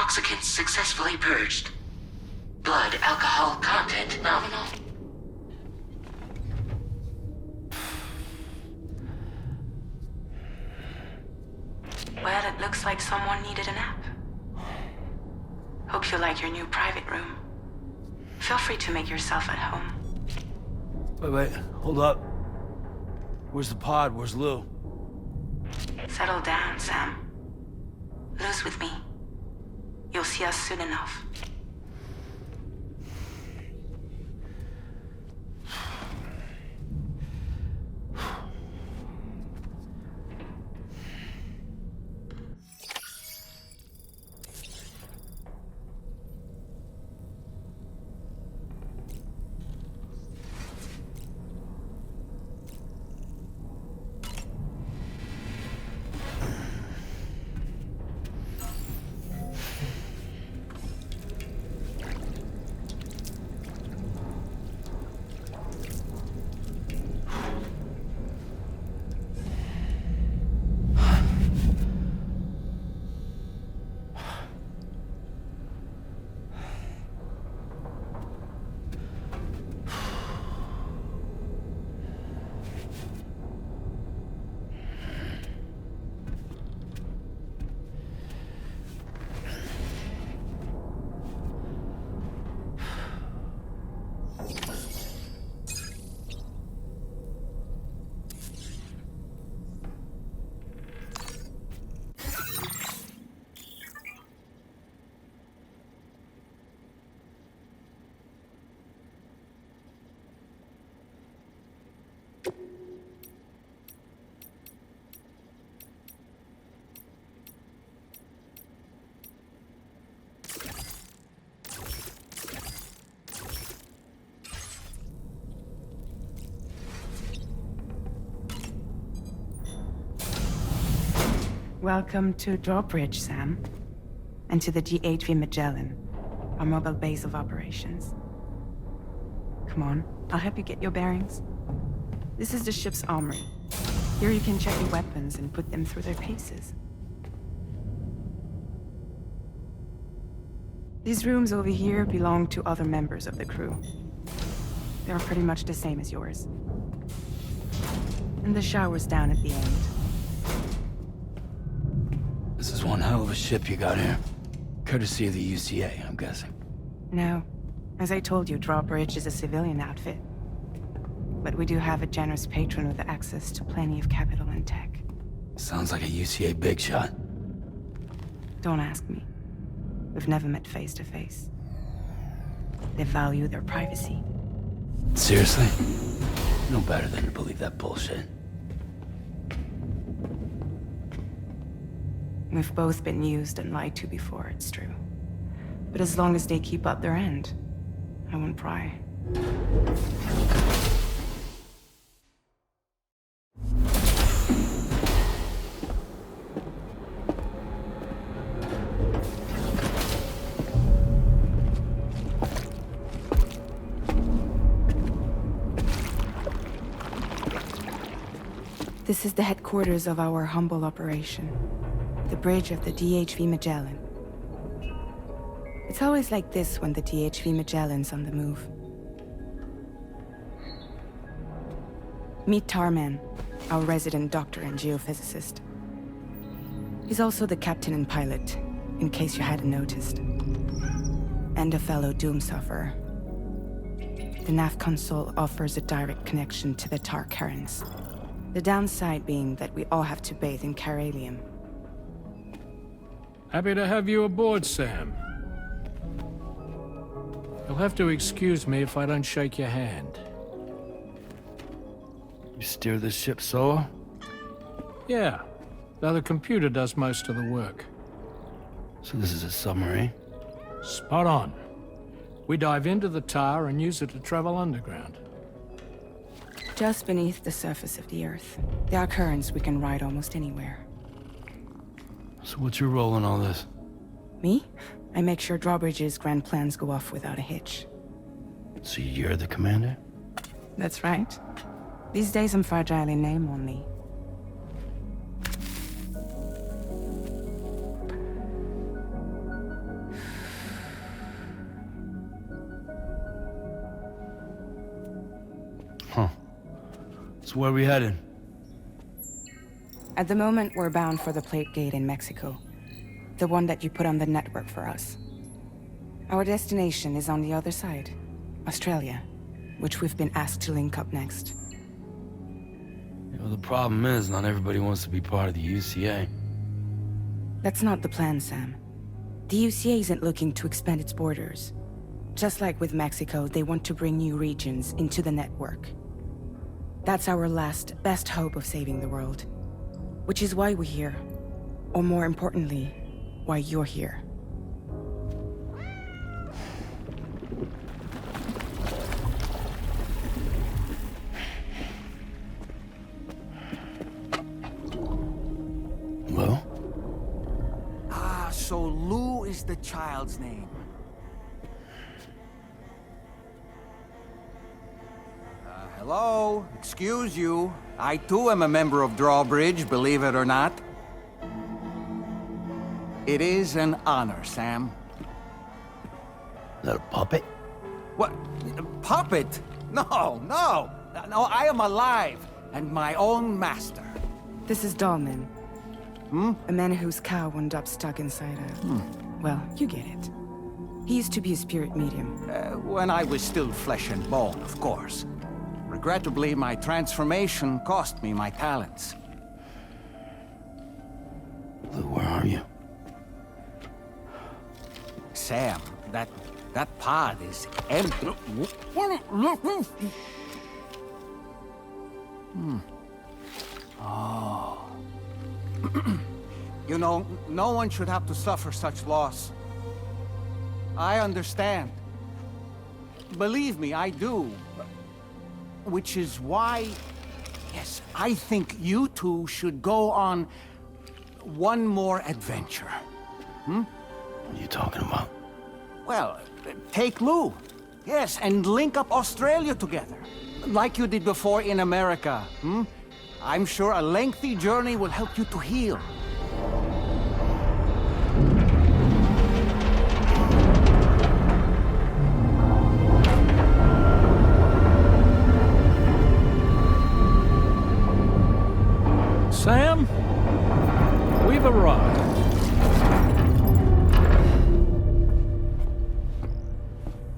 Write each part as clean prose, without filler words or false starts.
Toxicants successfully purged. Blood alcohol content nominal. Well, it looks like someone needed a nap. Hope you like your new private room. Feel free to make yourself at home. Wait, hold up. Where's the pod? Where's Lou? Settle down, Sam. Lou's with me. You'll see us soon enough. Welcome to Drawbridge, Sam. And to the DHV Magellan, our mobile base of operations. Come on, I'll help you get your bearings. This is the ship's armory. Here you can check your weapons and put them through their paces. These rooms over here belong to other members of the crew. They are pretty much the same as yours. And the shower's down at the end. This is one hell of a ship you got here. Courtesy of the UCA, I'm guessing. No. As I told you, Drawbridge is a civilian outfit. But we do have a generous patron with access to plenty of capital and tech. Sounds like a UCA big shot. Don't ask me. We've never met face to face. They value their privacy. Seriously? No better than to believe that bullshit. We've both been used and lied to before, it's true. But as long as they keep up their end, I won't pry. This is the headquarters of our humble operation. The bridge of the DHV Magellan. It's always like this when the DHV Magellan's on the move. Meet Tarman, our resident doctor and geophysicist. He's also the captain and pilot, in case you hadn't noticed. And a fellow doom sufferer. The nav console offers a direct connection to the Tar currents. The downside being that we all have to bathe in Caralium. Happy to have you aboard, Sam. You'll have to excuse me if I don't shake your hand. You steer this ship solo? Yeah, though the computer does most of the work. So this is a submarine? Spot on. We dive into the tar and use it to travel underground. Just beneath the surface of the Earth, there are currents we can ride almost anywhere. So what's your role in all this? Me? I make sure Drawbridge's grand plans go off without a hitch. So you're the commander? That's right. These days I'm fragile in name only. So where are we headed? At the moment, we're bound for the plate gate in Mexico. The one that you put on the network for us. Our destination is on the other side, Australia, which we've been asked to link up next. You know, the problem is, not everybody wants to be part of the UCA. That's not the plan, Sam. The UCA isn't looking to expand its borders. Just like with Mexico, they want to bring new regions into the network. That's our last, best hope of saving the world. Which is why we're here. Or more importantly, why you're here. Well? So Lou is the child's name. Hello? Excuse you. I too am a member of Drawbridge, believe it or not. It is an honor, Sam. Is that a puppet? What? Puppet? No, no! No, I am alive, and my own master. This is Dahlman. A man whose cow wound up stuck inside a... Well, you get it. He used to be a spirit medium. When I was still flesh and bone, of course. Regrettably, my transformation cost me my talents. Lou, where are you? Sam, that pod is empty. Oh. You know, no one should have to suffer such loss. I understand. Believe me, I do. Which is why, yes, I think you two should go on one more adventure. What are you talking about? Well, take Lou. Yes, and link up Australia together. Like you did before in America. I'm sure a lengthy journey will help you to heal. Sam, we've arrived.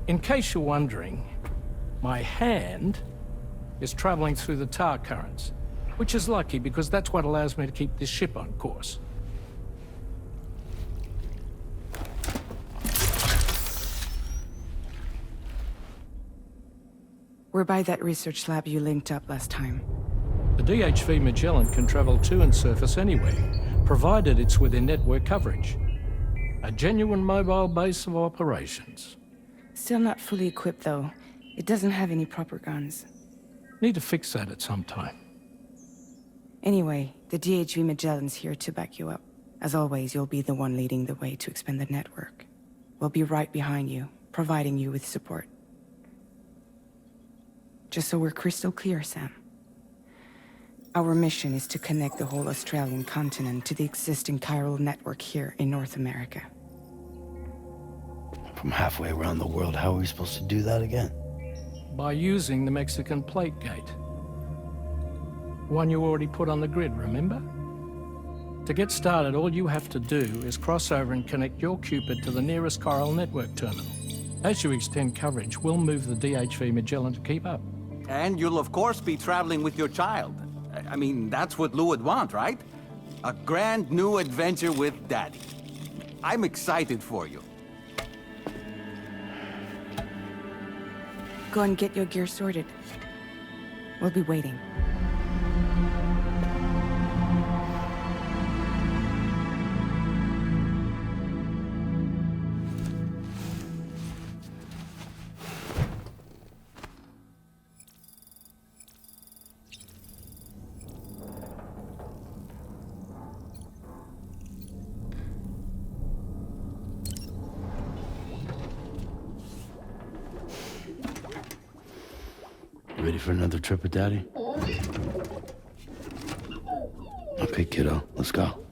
In case you're wondering, my hand is traveling through the tar currents, which is lucky because that's what allows me to keep this ship on course. We're by that research lab you linked up last time. The DHV Magellan can travel to and surface anywhere, provided it's within network coverage. A genuine mobile base of operations. Still not fully equipped, though. It doesn't have any proper guns. Need to fix that at some time. Anyway, the DHV Magellan's here to back you up. As always, you'll be the one leading the way to expand the network. We'll be right behind you, providing you with support. Just so we're crystal clear, Sam. Our mission is to connect the whole Australian continent to the existing chiral network here in North America. From halfway around the world, how are we supposed to do that again? By using the Mexican plate gate. One you already put on the grid, remember? To get started, all you have to do is cross over and connect your Cupid to the nearest chiral network terminal. As you extend coverage, we'll move the DHV Magellan to keep up. And you'll of course be traveling with your child. I mean, that's what Lou would want, right? A grand new adventure with Daddy. I'm excited for you. Go and get your gear sorted. We'll be waiting. Ready for another trip with Daddy? Okay, kiddo, let's go.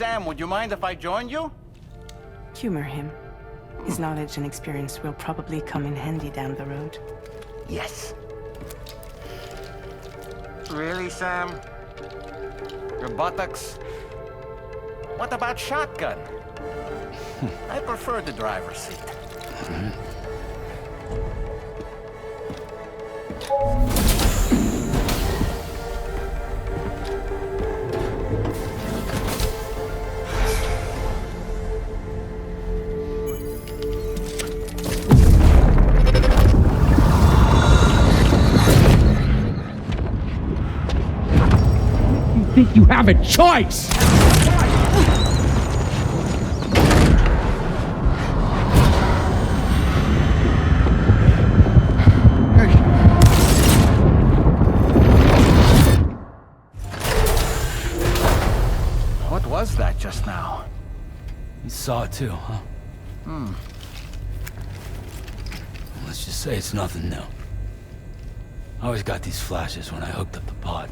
Sam, would you mind if I joined you? Humor him. His knowledge and experience will probably come in handy down the road. Yes. Really, Sam? Your buttocks? What about shotgun? I prefer the driver's seat. Think you have a choice? What was that just now? You saw it too, huh? Let's just say it's nothing new. I always got these flashes when I hooked up the pod.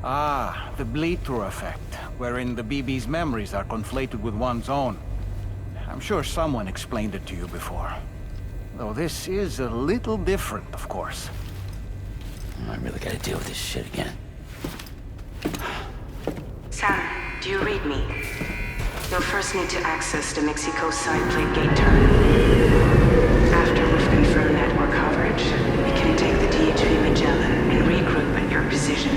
Ah, the bleed-through effect, wherein the BB's memories are conflated with one's own. I'm sure someone explained it to you before. Though this is a little different, of course. I really gotta deal with this shit again. Sam, do you read me? You'll first need to access the Mexico side plate gate terminal. After we've confirmed network coverage, we can take the DHV Magellan and regroup at your position.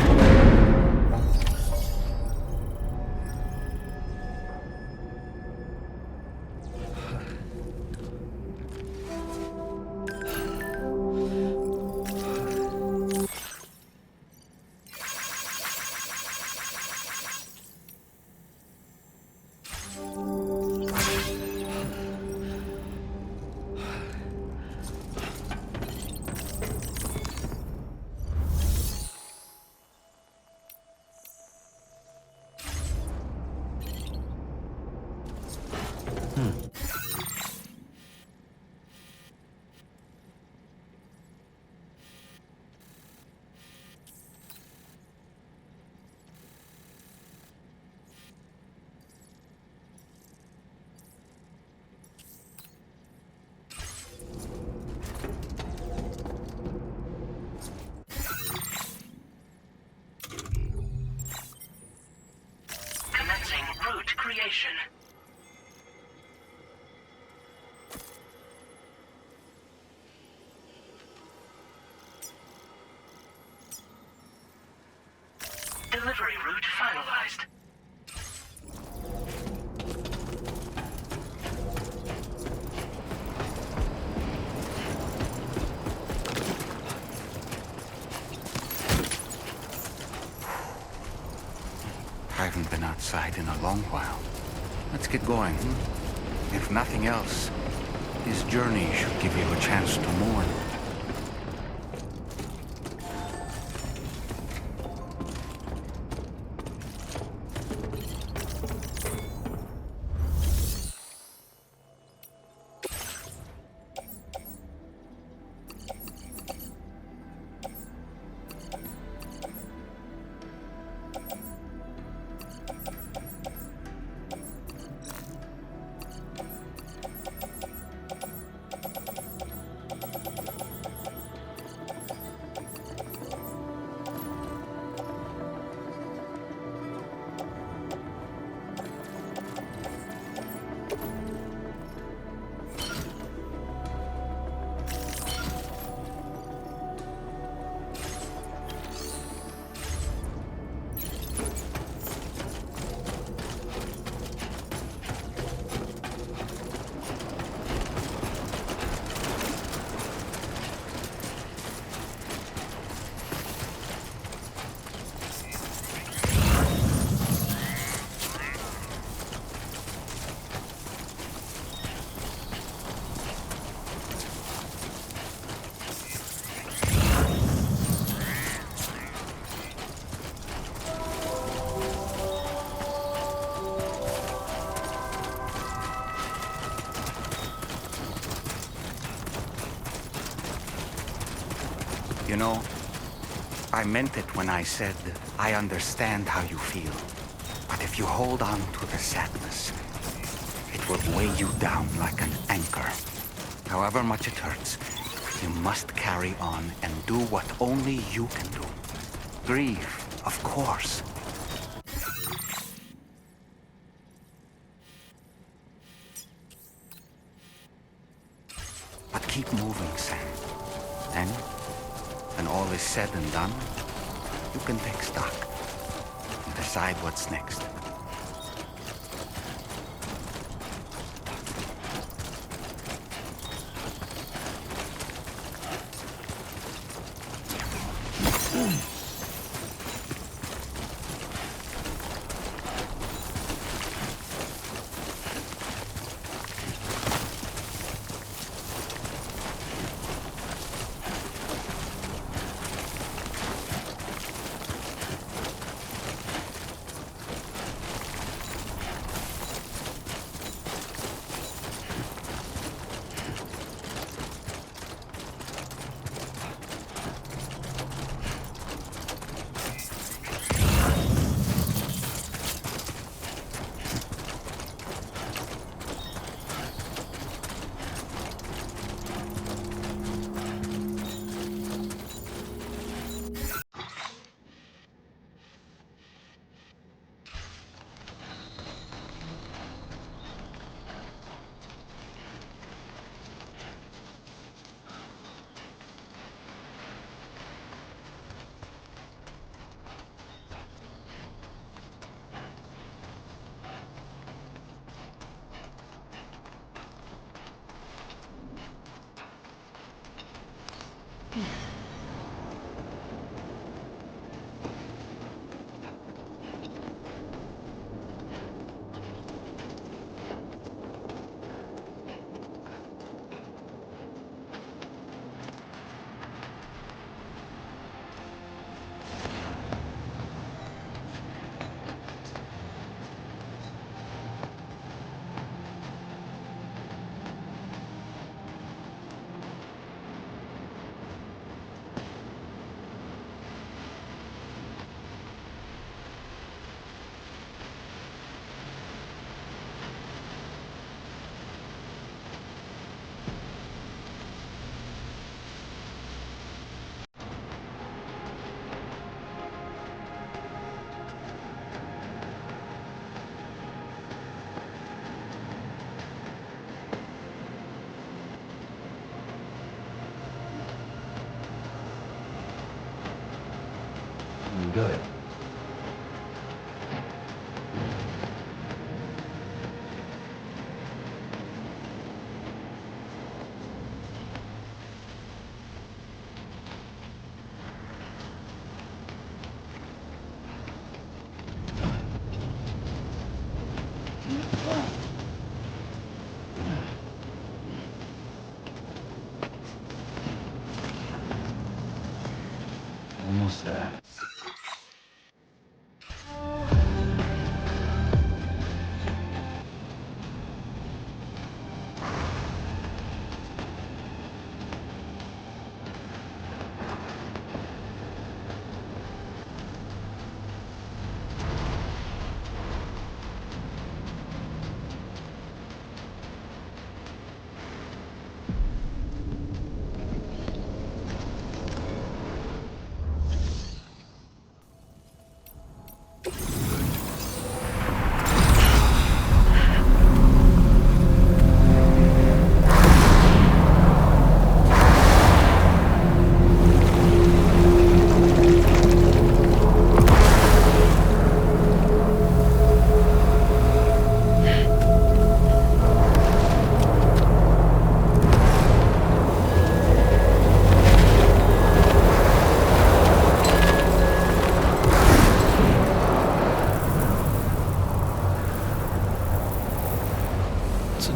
Commencing route creation. Delivery route finalized. I haven't been outside in a long while. Let's get going. If nothing else, this journey should give you a chance to mourn. You know, I meant it when I said I understand how you feel. But if you hold on to the sadness, it will weigh you down like an anchor. However much it hurts, you must carry on and do what only you can do. Grieve, of course. But keep moving, Sam. Then, when all is said and done, you can take stock and decide what's next. Good. Almost there.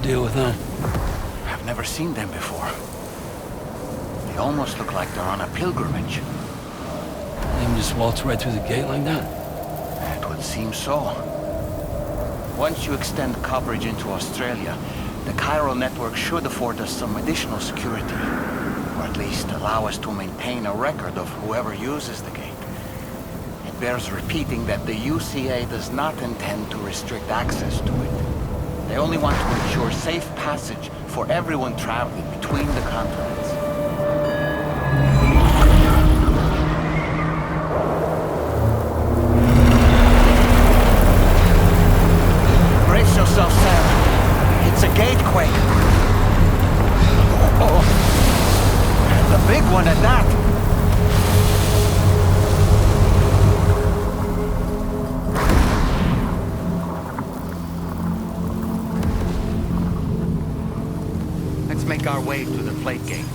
Deal with them. I've never seen them before. They almost look like they're on a pilgrimage. They can just waltz right through the gate like that? It would seem so. Once you extend coverage into Australia, the chiral network should afford us some additional security. Or at least allow us to maintain a record of whoever uses the gate. It bears repeating that the UCA does not intend to restrict access to it. They only want to ensure safe passage for everyone traveling between the continents. Brace yourself, Sam. It's a gatequake. Oh, the big one at that. Let's make our way to the plate gate.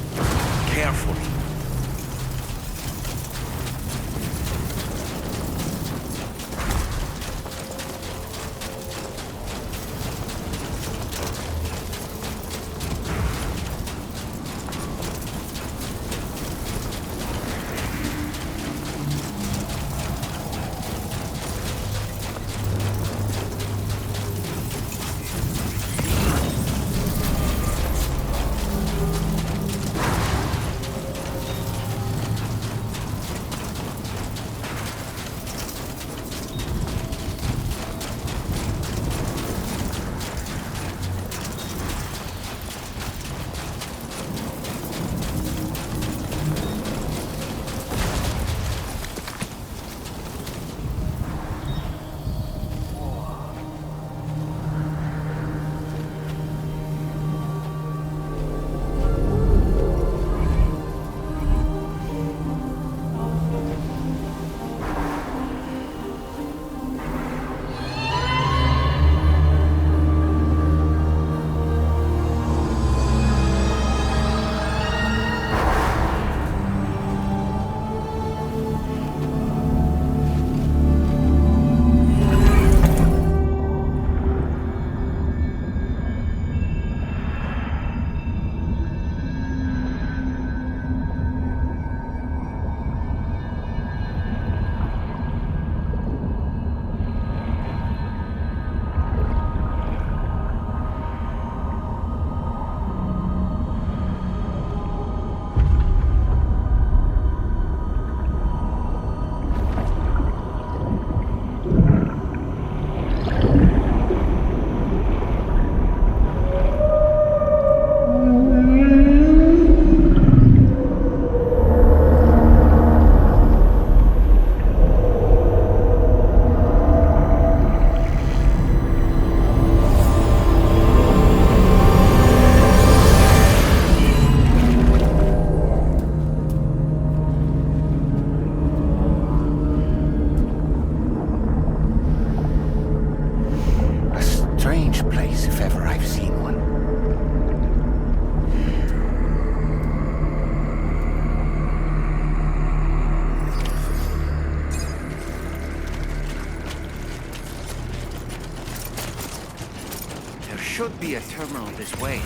Carefully. Should be a terminal this way.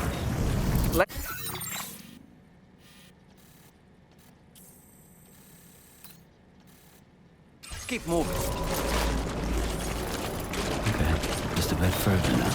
Keep moving. Okay, just a bit further now.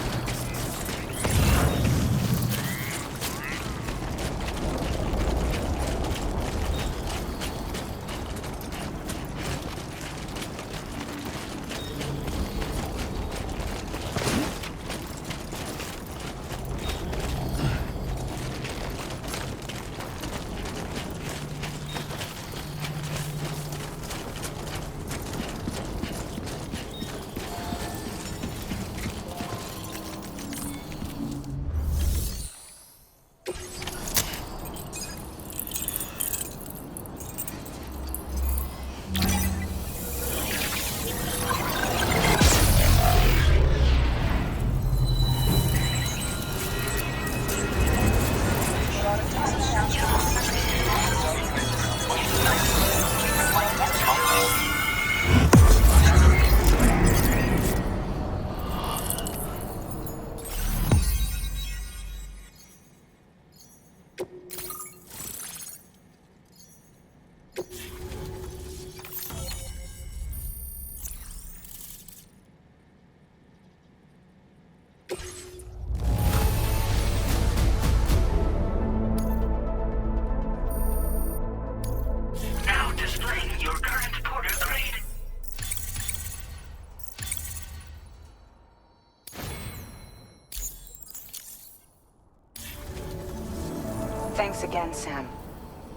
Thanks again, Sam.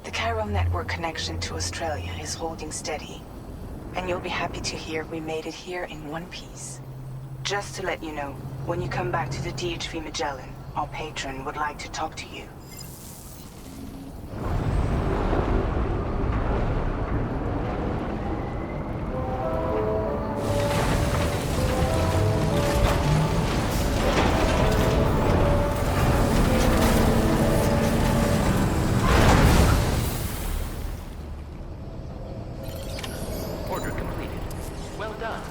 The chiral network connection to Australia is holding steady. And you'll be happy to hear we made it here in one piece. Just to let you know, when you come back to the DHV Magellan, our patron would like to talk to you. Order completed. Well done.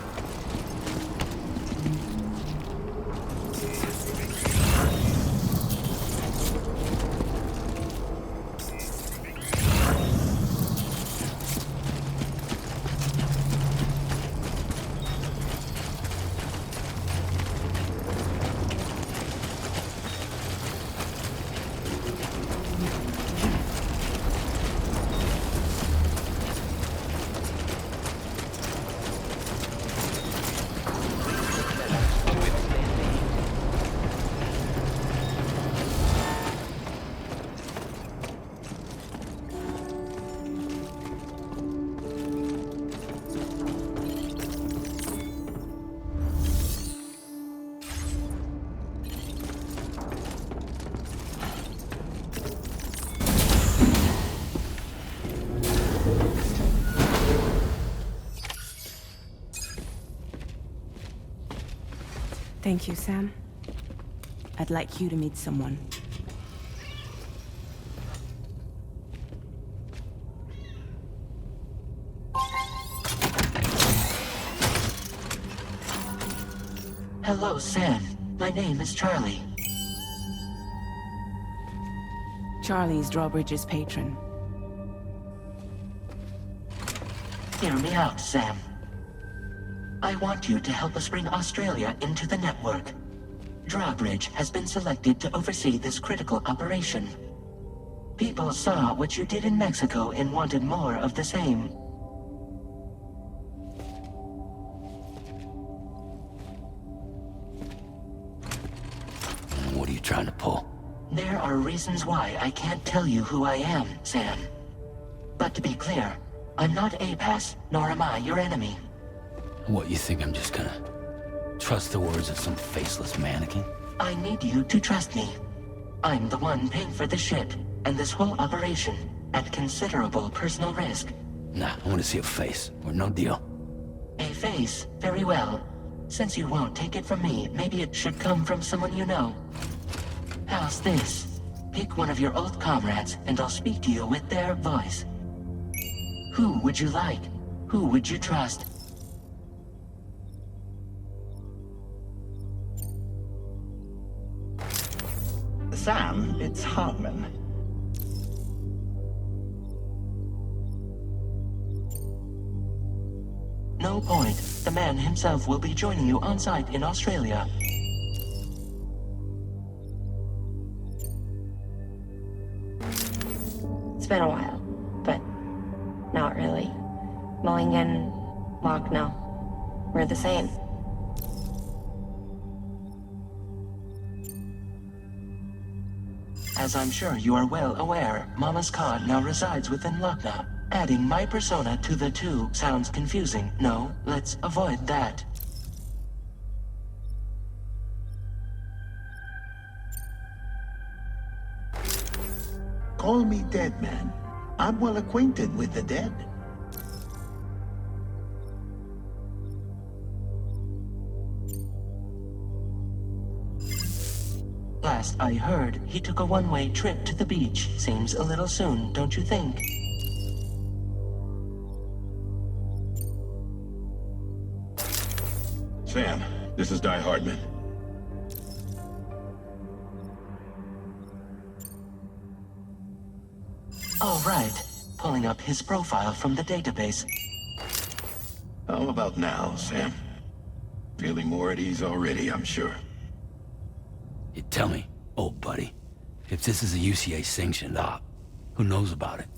Thank you, Sam. I'd like you to meet someone. Hello, Sam. My name is Charlie. Charlie's Drawbridge's patron. Hear me out, Sam. I want you to help us bring Australia into the network. Drawbridge has been selected to oversee this critical operation. People saw what you did in Mexico and wanted more of the same. What are you trying to pull? There are reasons why I can't tell you who I am, Sam. But to be clear, I'm not APAS, nor am I your enemy. What, you think I'm just gonna trust the words of some faceless mannequin? I need you to trust me. I'm the one paying for the ship and this whole operation at considerable personal risk. Nah, I want to see a face, or no deal. A face? Very well. Since you won't take it from me, maybe it should come from someone you know. How's this? Pick one of your old comrades, and I'll speak to you with their voice. Who would you like? Who would you trust? Sam, it's Hartman. No point. The man himself will be joining you on site in Australia. It's been a while, but not really. Mulligan, Locke, no. We're the same. As I'm sure you are well aware, Mama's Khan now resides within Lucknow. Adding my persona to the two sounds confusing. No, let's avoid that. Call me dead man. I'm well acquainted with the dead. Last I heard, he took a one-way trip to the beach. Seems a little soon, don't you think? Sam, this is Di Hardman. All right. Pulling up his profile from the database. How about now, Sam? Feeling more at ease already, I'm sure. You tell me, old buddy, if this is a UCA-sanctioned op, who knows about it?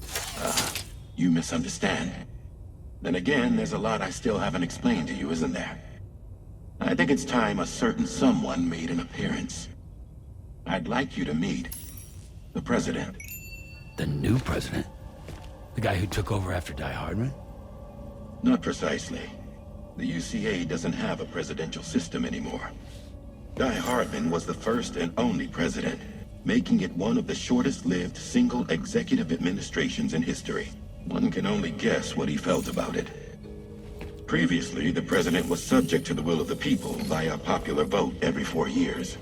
You misunderstand. Then again, there's a lot I still haven't explained to you, isn't there? I think it's time a certain someone made an appearance. I'd like you to meet the President. The new president? The guy who took over after Die Hardman? Not precisely. The UCA doesn't have a presidential system anymore. Die Hardman was the first and only president, making it one of the shortest-lived single executive administrations in history. One can only guess what he felt about it. Previously, the president was subject to the will of the people via popular vote every 4 years.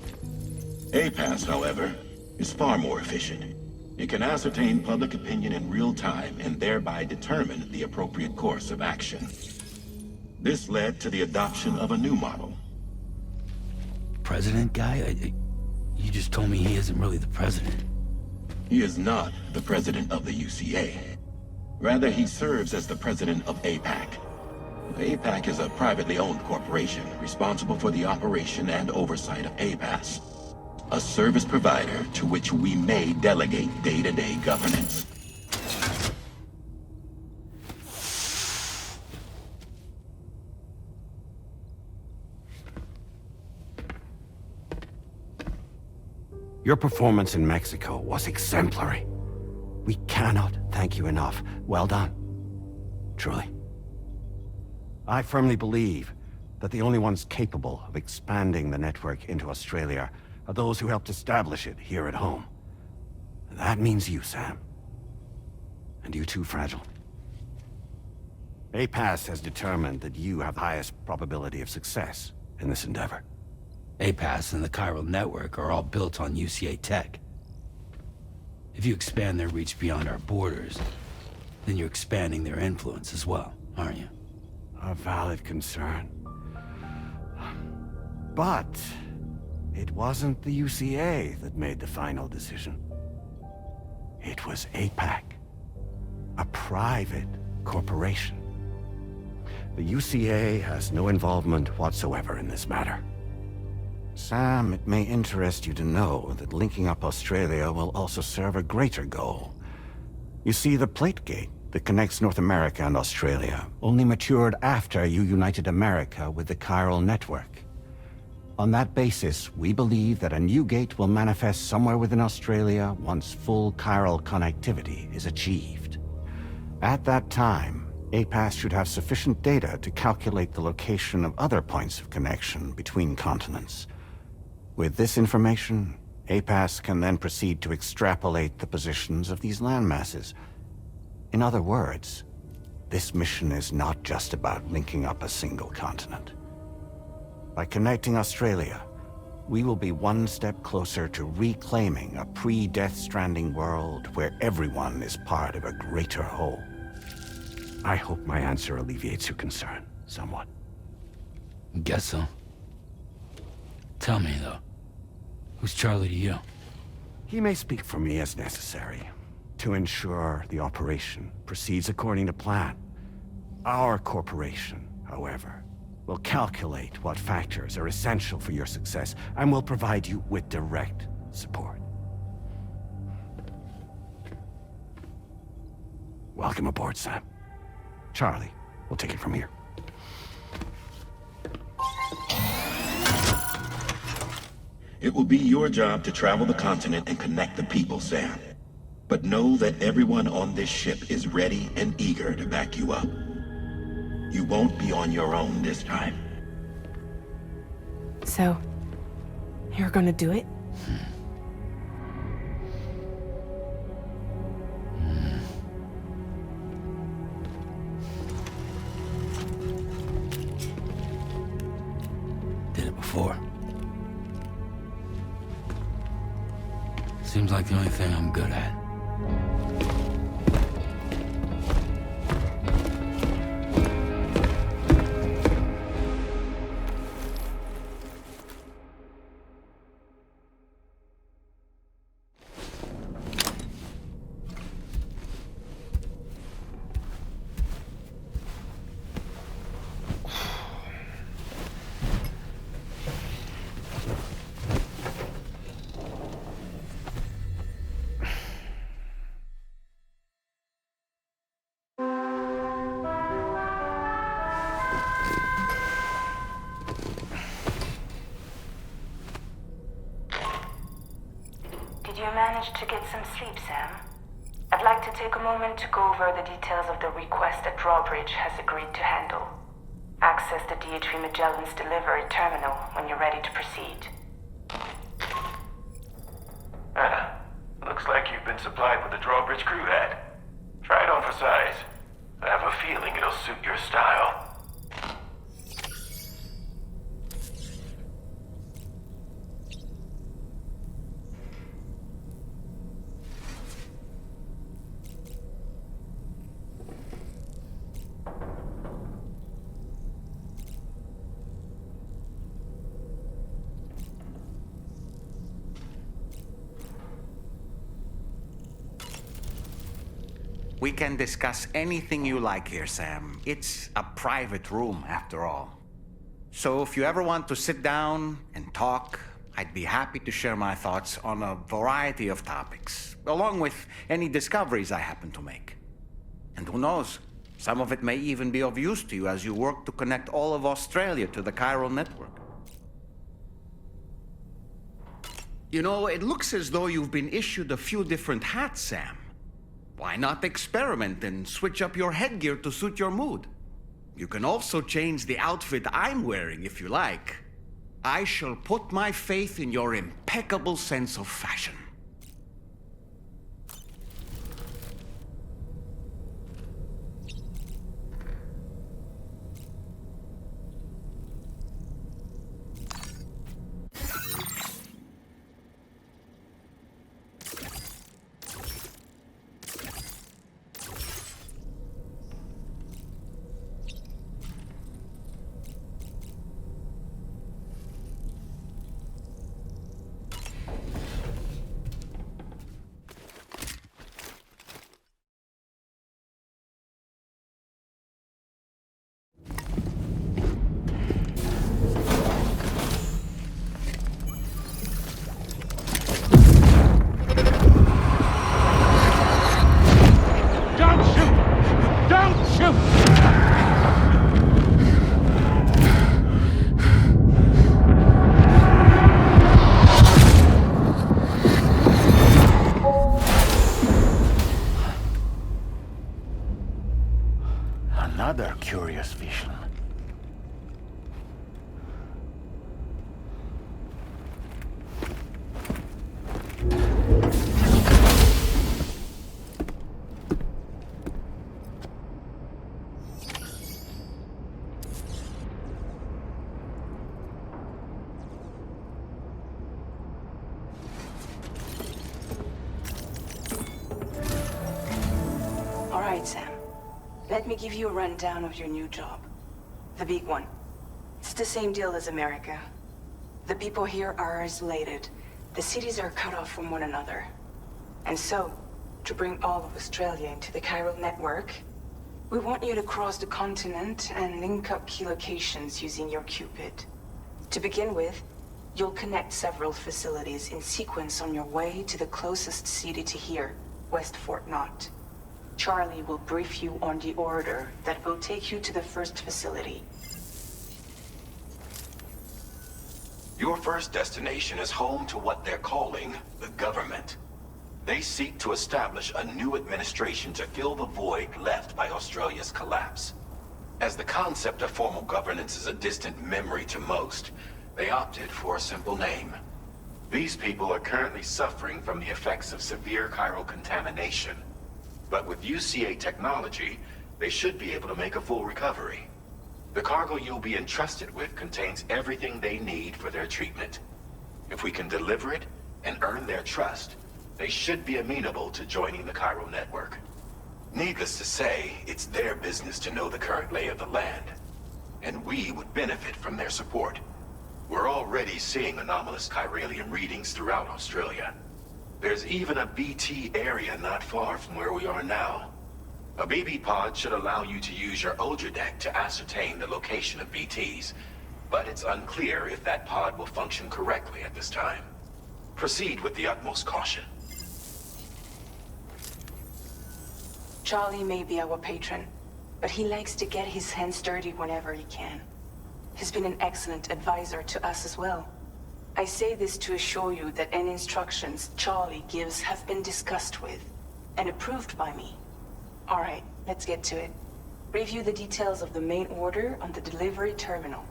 APAS, however, is far more efficient. It can ascertain public opinion in real time and thereby determine the appropriate course of action. This led to the adoption of a new model. President guy? You just told me he isn't really the president. He is not the president of the UCA. Rather, he serves as the president of APAC. APAC is a privately owned corporation responsible for the operation and oversight of APAS, a service provider to which we may delegate day-to-day governance. Your performance in Mexico was exemplary. We cannot thank you enough. Well done. Truly. I firmly believe that the only ones capable of expanding the network into Australia are those who helped establish it here at home. That means you, Sam. And you too, Fragile. APAS has determined that you have the highest probability of success in this endeavor. APAS and the Chiral network are all built on UCA tech. If you expand their reach beyond our borders, then you're expanding their influence as well, aren't you? A valid concern. But it wasn't the UCA that made the final decision. It was APAC, a private corporation. The UCA has no involvement whatsoever in this matter. Sam, it may interest you to know that linking up Australia will also serve a greater goal. You see, the plate gate that connects North America and Australia only matured after you united America with the Chiral network. On that basis, we believe that a new gate will manifest somewhere within Australia once full Chiral connectivity is achieved. At that time, APAS should have sufficient data to calculate the location of other points of connection between continents. With this information, APAS can then proceed to extrapolate the positions of these landmasses. In other words, this mission is not just about linking up a single continent. By connecting Australia, we will be one step closer to reclaiming a pre-Death Stranding world where everyone is part of a greater whole. I hope my answer alleviates your concern somewhat. Guess so. Tell me, though, who's Charlie to you? He may speak for me as necessary to ensure the operation proceeds according to plan. Our corporation, however, will calculate what factors are essential for your success and will provide you with direct support. Welcome aboard, Sam. Charlie, we'll take it from here. It will be your job to travel the continent and connect the people, Sam. But know that everyone on this ship is ready and eager to back you up. You won't be on your own this time. So, you're gonna do it? Did it before. Seems like the only thing I'm good at. Did you manage to get some sleep, Sam? like to take a moment to go over the details of the request that Drawbridge has agreed to handle. Access the DHV Magellan's delivery terminal when you're ready to proceed. Looks like you've been supplied with a Drawbridge crew hat. Try it on for size. I have a feeling it'll suit your style. We can discuss anything you like here, Sam. It's a private room, after all. So if you ever want to sit down and talk, I'd be happy to share my thoughts on a variety of topics, along with any discoveries I happen to make. And who knows, some of it may even be of use to you as you work to connect all of Australia to the chiral network. You know, it looks as though you've been issued a few different hats, Sam. Why not experiment and switch up your headgear to suit your mood? You can also change the outfit I'm wearing if you like. I shall put my faith in your impeccable sense of fashion. Another curious vision. All right, Sam. Let me give you a rundown of your new job. The big one. It's the same deal as America. The people here are isolated. The cities are cut off from one another. And so, to bring all of Australia into the chiral network, we want you to cross the continent and link up key locations using your Cupid. To begin with, you'll connect several facilities in sequence on your way to the closest city to here, West Fort Knott. Charlie will brief you on the order that will take you to the first facility. Your first destination is home to what they're calling the government. They seek to establish a new administration to fill the void left by Australia's collapse. As the concept of formal governance is a distant memory to most, they opted for a simple name. These people are currently suffering from the effects of severe chiral contamination. But with UCA technology, they should be able to make a full recovery. The cargo you'll be entrusted with contains everything they need for their treatment. If we can deliver it and earn their trust, they should be amenable to joining the chiral network. Needless to say, it's their business to know the current lay of the land, and we would benefit from their support. We're already seeing anomalous chiralium readings throughout Australia. There's even a BT area not far from where we are now. A BB pod should allow you to use your Ultra deck to ascertain the location of BTs, but it's unclear if that pod will function correctly at this time. Proceed with the utmost caution. Charlie may be our patron, but he likes to get his hands dirty whenever he can. He's been an excellent advisor to us as well. I say this to assure you that any instructions Charlie gives have been discussed with. and approved by me. Alright, let's get to it. Review the details of the main order on the delivery terminal.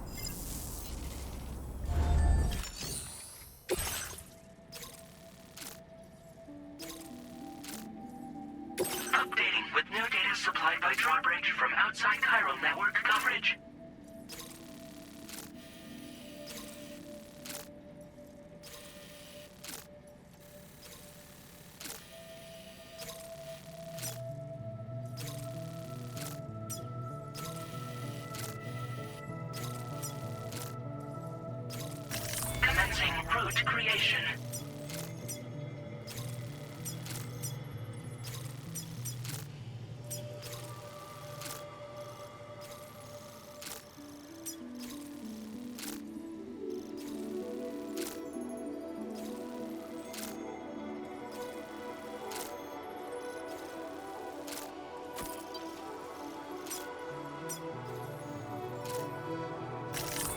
Updating with new data supplied by Drawbridge from outside chiral network coverage. Commencing route creation.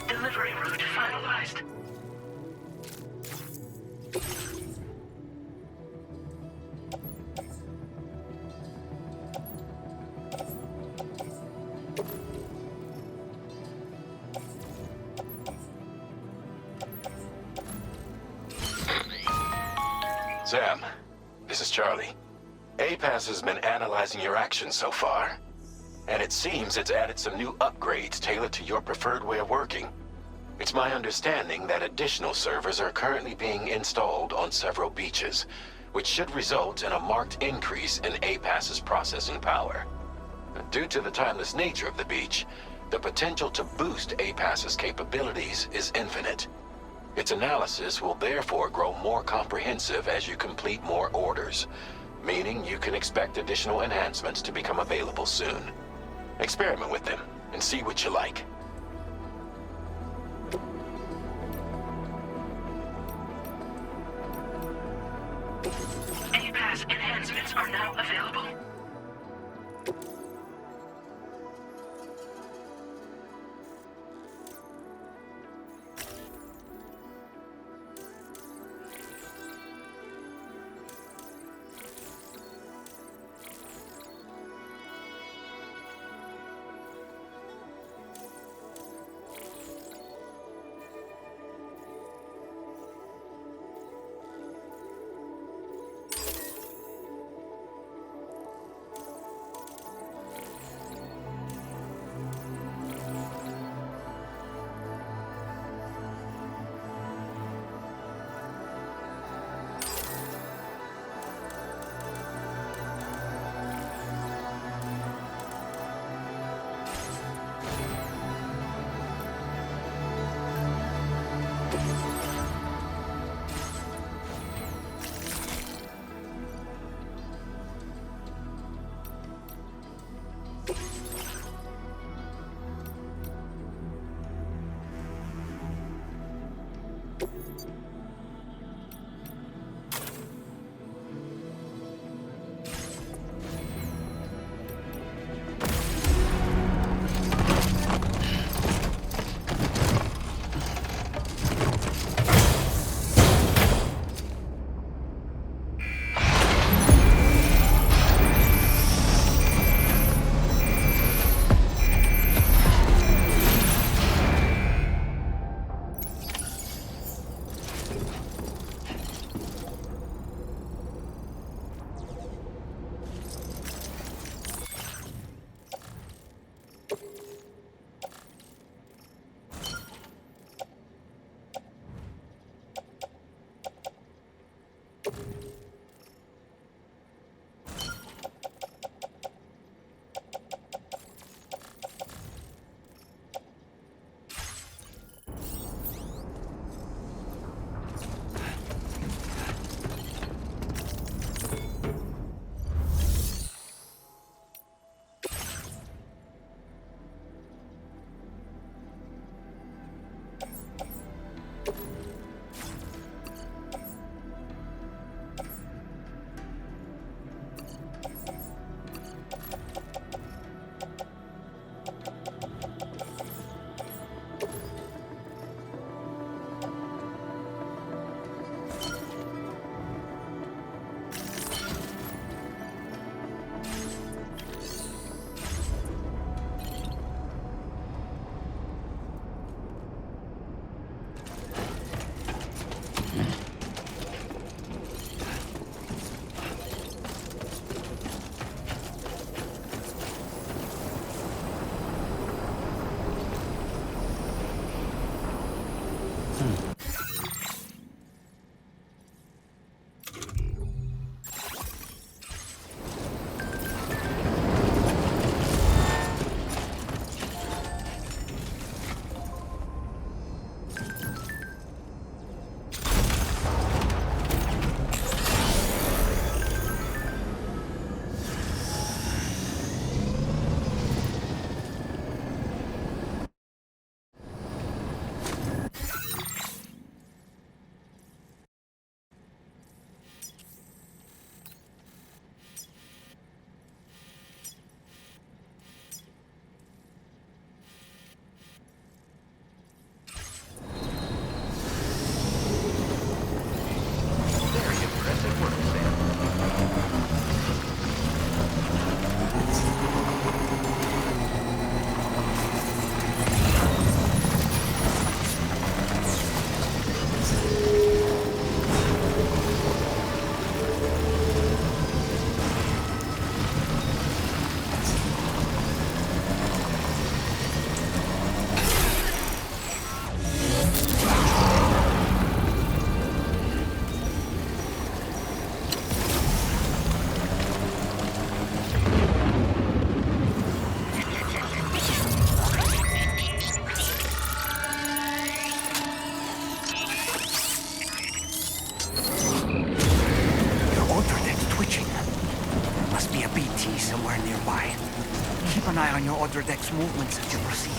Delivery route finalized. Sam, this is Charlie. APAS has been analyzing your actions so far, and it seems it's added some new upgrades tailored to your preferred way of working. It's my understanding that additional servers are currently being installed on several beaches, which should result in a marked increase in APAS's processing power. Due to the timeless nature of the beach, the potential to boost APAS's capabilities is infinite. Its analysis will therefore grow more comprehensive as you complete more orders, meaning you can expect additional enhancements to become available soon. Experiment with them and see what you like. APAS enhancements are now available. on your other deck's movements as you proceed.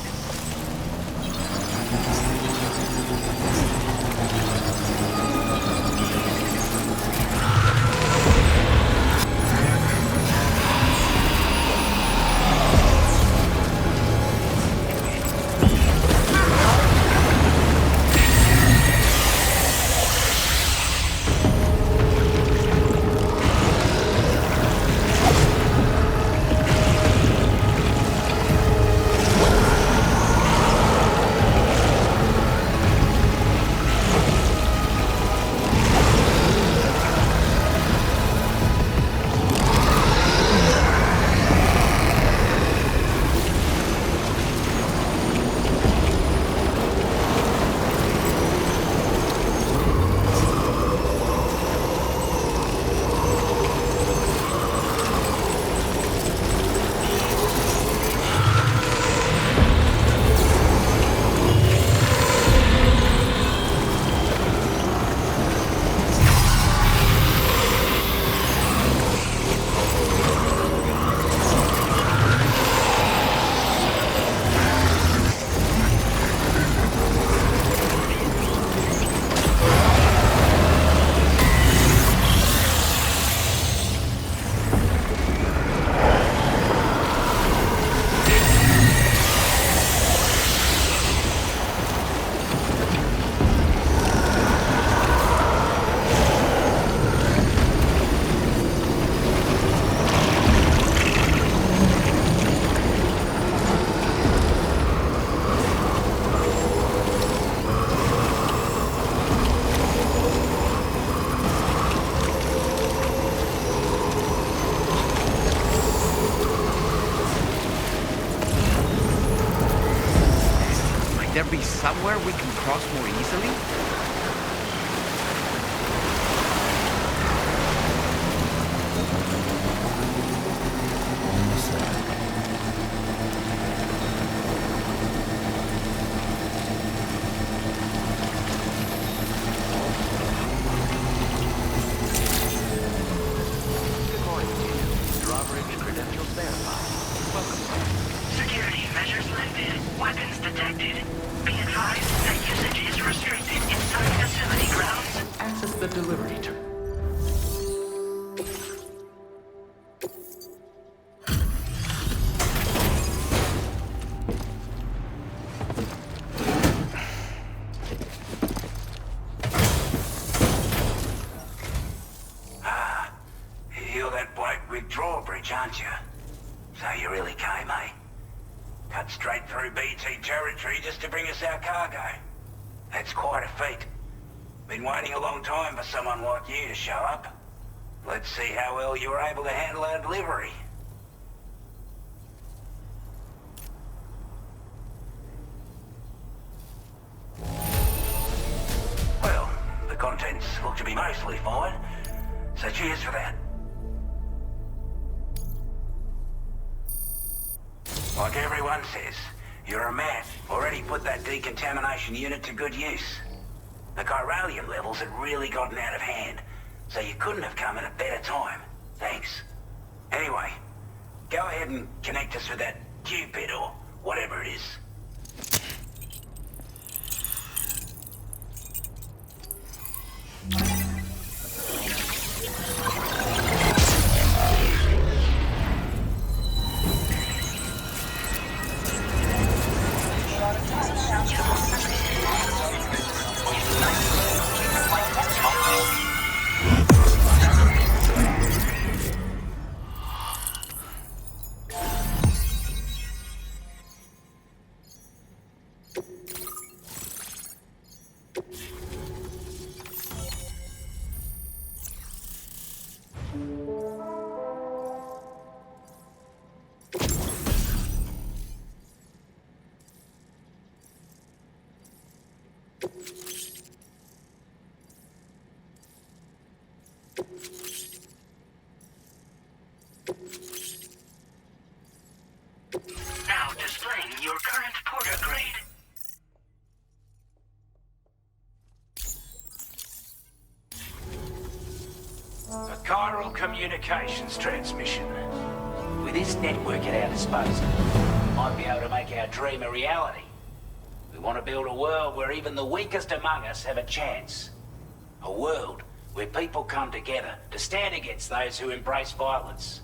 There be somewhere we can cross more easily? Good morning, team. Drawbridge credentials verified. Welcome. Security measures lifted. Weapons detected. Be advised that usage is restricted inside facility grounds. Access the delivery You're that bloke with Drawbridge, aren't you? So you really came, eh? Cut straight through BT territory just to bring us our cargo. That's quite a feat. Been waiting a long time for someone like you to show up. Let's see how well you were able to handle our delivery. Well, the contents look to be mostly fine, so cheers for that. Like everyone says, you're a man. Already put that decontamination unit to good use. The chiralium levels had really gotten out of hand, so you couldn't have come at a better time. Thanks. Anyway, go ahead and connect us with that Cupid or whatever it is. Now displaying your current porter grade. A chiral communications transmission. With this network at our disposal, might be able to make our dream a reality. We want to build a world where even the weakest among us have a chance. A world where people come together to stand against those who embrace violence.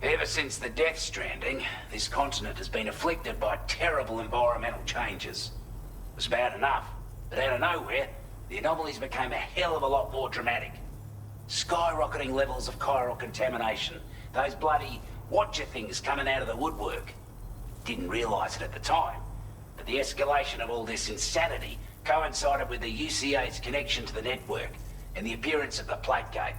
Ever since the death stranding, this continent has been afflicted by terrible environmental changes. It was bad enough, but out of nowhere, the anomalies became a hell of a lot more dramatic. Skyrocketing levels of chiral contamination. Those bloody watcher things coming out of the woodwork. Didn't realize it at the time, but the escalation of all this insanity coincided with the UCA's connection to the network and the appearance of the plate gate.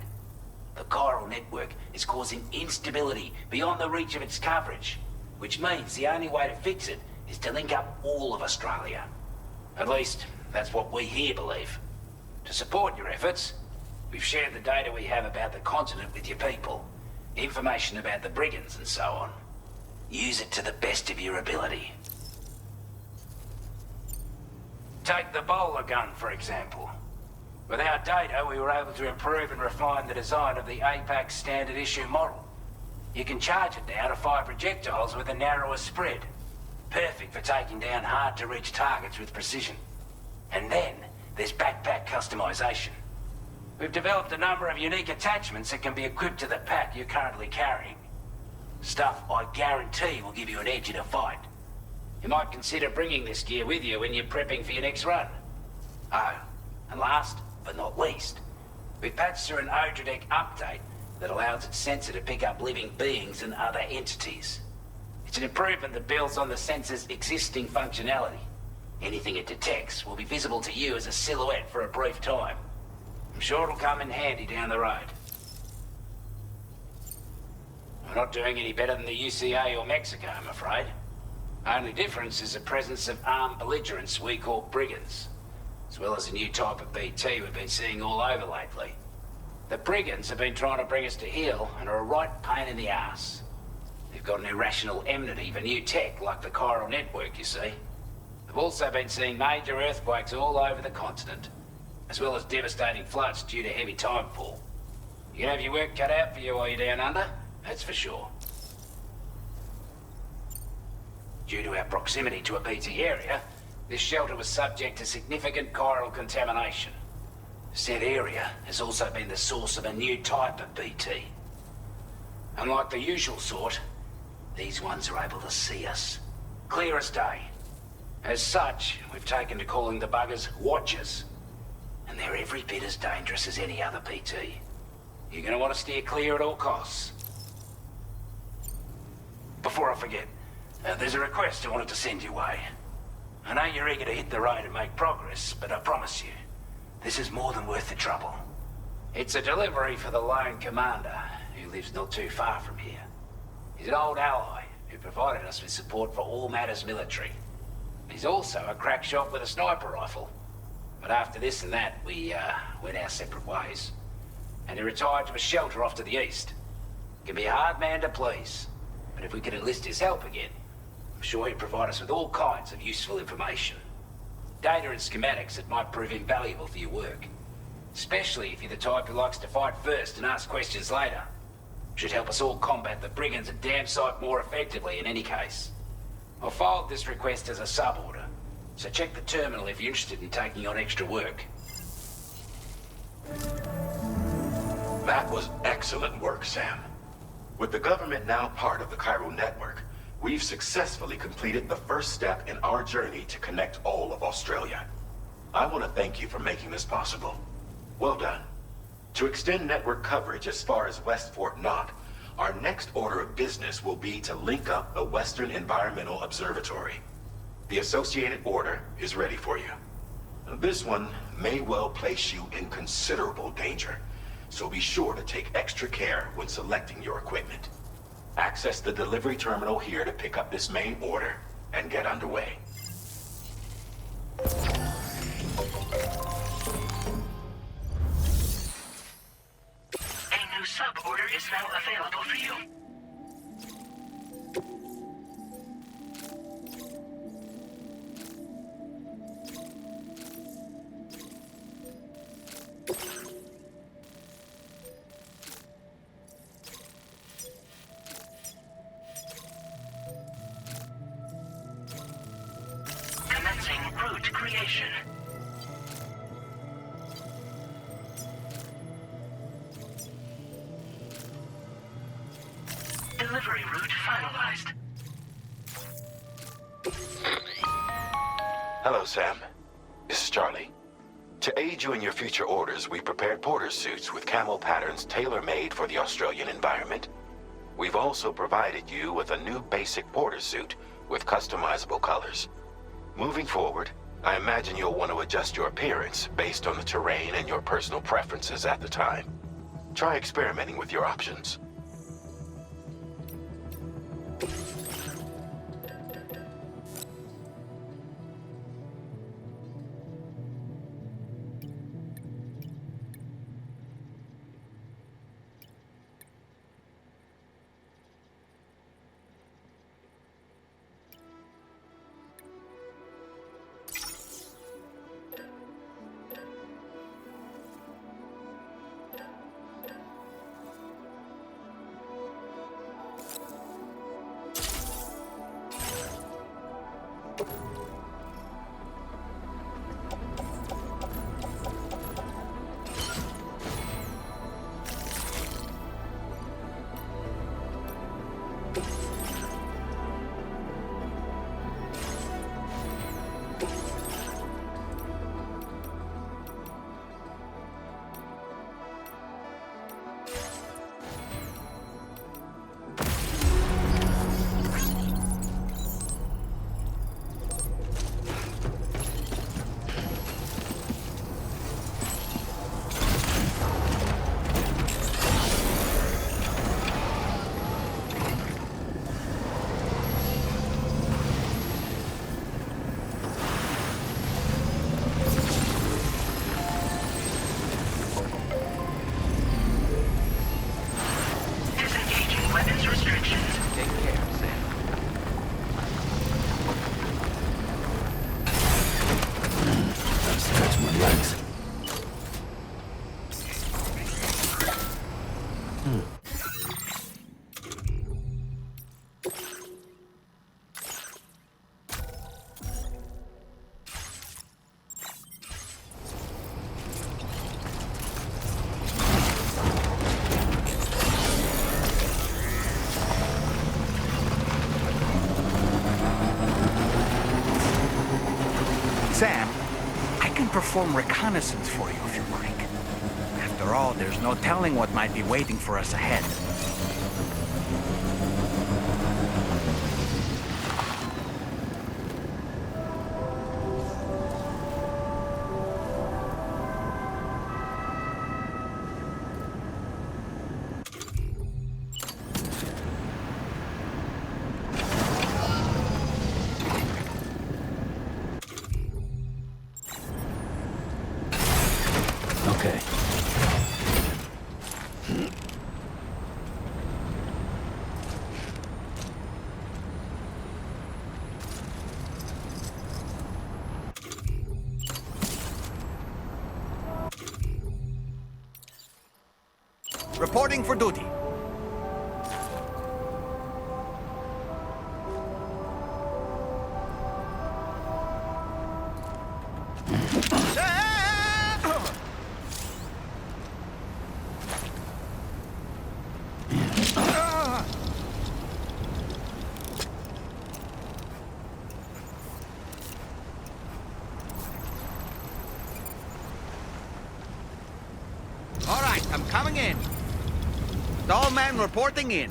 The chiral network is causing instability beyond the reach of its coverage, which means the only way to fix it is to link up all of Australia. At least, that's what we here believe. To support your efforts, we've shared the data we have about the continent with your people, information about the brigands and so on. Use it to the best of your ability. Take the bowler gun, for example. With our data, we were able to improve and refine the design of the APAC standard issue model. You can charge it now to fire projectiles with a narrower spread. Perfect for taking down hard-to-reach targets with precision. And then, there's backpack customization. We've developed a number of unique attachments that can be equipped to the pack you're currently carrying. Stuff I guarantee will give you an edge in a fight. You might consider bringing this gear with you when you're prepping for your next run. Oh, and last but not least, we've patched through an Odradek update that allows its sensor to pick up living beings and other entities. It's an improvement that builds on the sensor's existing functionality. Anything it detects will be visible to you as a silhouette for a brief time. I'm sure it'll come in handy down the road. We're not doing any better than the UCA or Mexico, I'm afraid. Only difference is the presence of armed belligerents we call brigands, as well as a new type of BT we've been seeing all over lately. The brigands have been trying to bring us to heel and are a right pain in the ass. They've got an irrational enmity for new tech like the chiral network, you see. They've also been seeing major earthquakes all over the continent, as well as devastating floods due to heavy timefall. You can have your work cut out for you while you're down under, that's for sure. Due to our proximity to a BT area, this shelter was subject to significant chiral contamination. Said area has also been the source of a new type of BT. Unlike the usual sort, these ones are able to see us. Clear as day. As such, we've taken to calling the buggers Watchers. And they're every bit as dangerous as any other BT. You're gonna want to steer clear at all costs. Before I forget, there's a request I wanted to send your way. I know you're eager to hit the road and make progress, but I promise you, this is more than worth the trouble. It's a delivery for the lone commander, who lives not too far from here. He's an old ally who provided us with support for all matters military. He's also a crack shot with a sniper rifle. But after this and that, we went our separate ways. And he retired to a shelter off to the east. Can be a hard man to please, but if we could enlist his help again, I'm sure he'd provide us with all kinds of useful information. Data and schematics that might prove invaluable for your work. Especially if you're the type who likes to fight first and ask questions later. Should help us all combat the brigands a damn sight more effectively in any case. I'll filed this request as a sub-order, so check the terminal if you're interested in taking on extra work. That was excellent work, Sam. With the government now part of the chiral network, we've successfully completed the first step in our journey to connect all of Australia. I want to thank you for making this possible. Well done. To extend network coverage as far as West Fort Knott, our next order of business will be to link up the Western Environmental Observatory. The associated order is ready for you. This one may well place you in considerable danger, so be sure to take extra care when selecting your equipment. Access the delivery terminal here to pick up this main order and get underway. A new sub-order is now available for you. position. Delivery route finalized. Hello, Sam. This is Charlie. To aid you in your future orders, we prepared porter suits with camo patterns tailor-made for the Australian environment. We've also provided you with a new basic porter suit with customizable colors. Moving forward, I imagine you'll want to adjust your appearance based on the terrain and your personal preferences at the time. Try experimenting with your options. Sam, I can perform reconnaissance for you if you like. After all, there's no telling what might be waiting for us ahead. Okay. Reporting for duty. All right, I'm coming in. Dollman reporting in.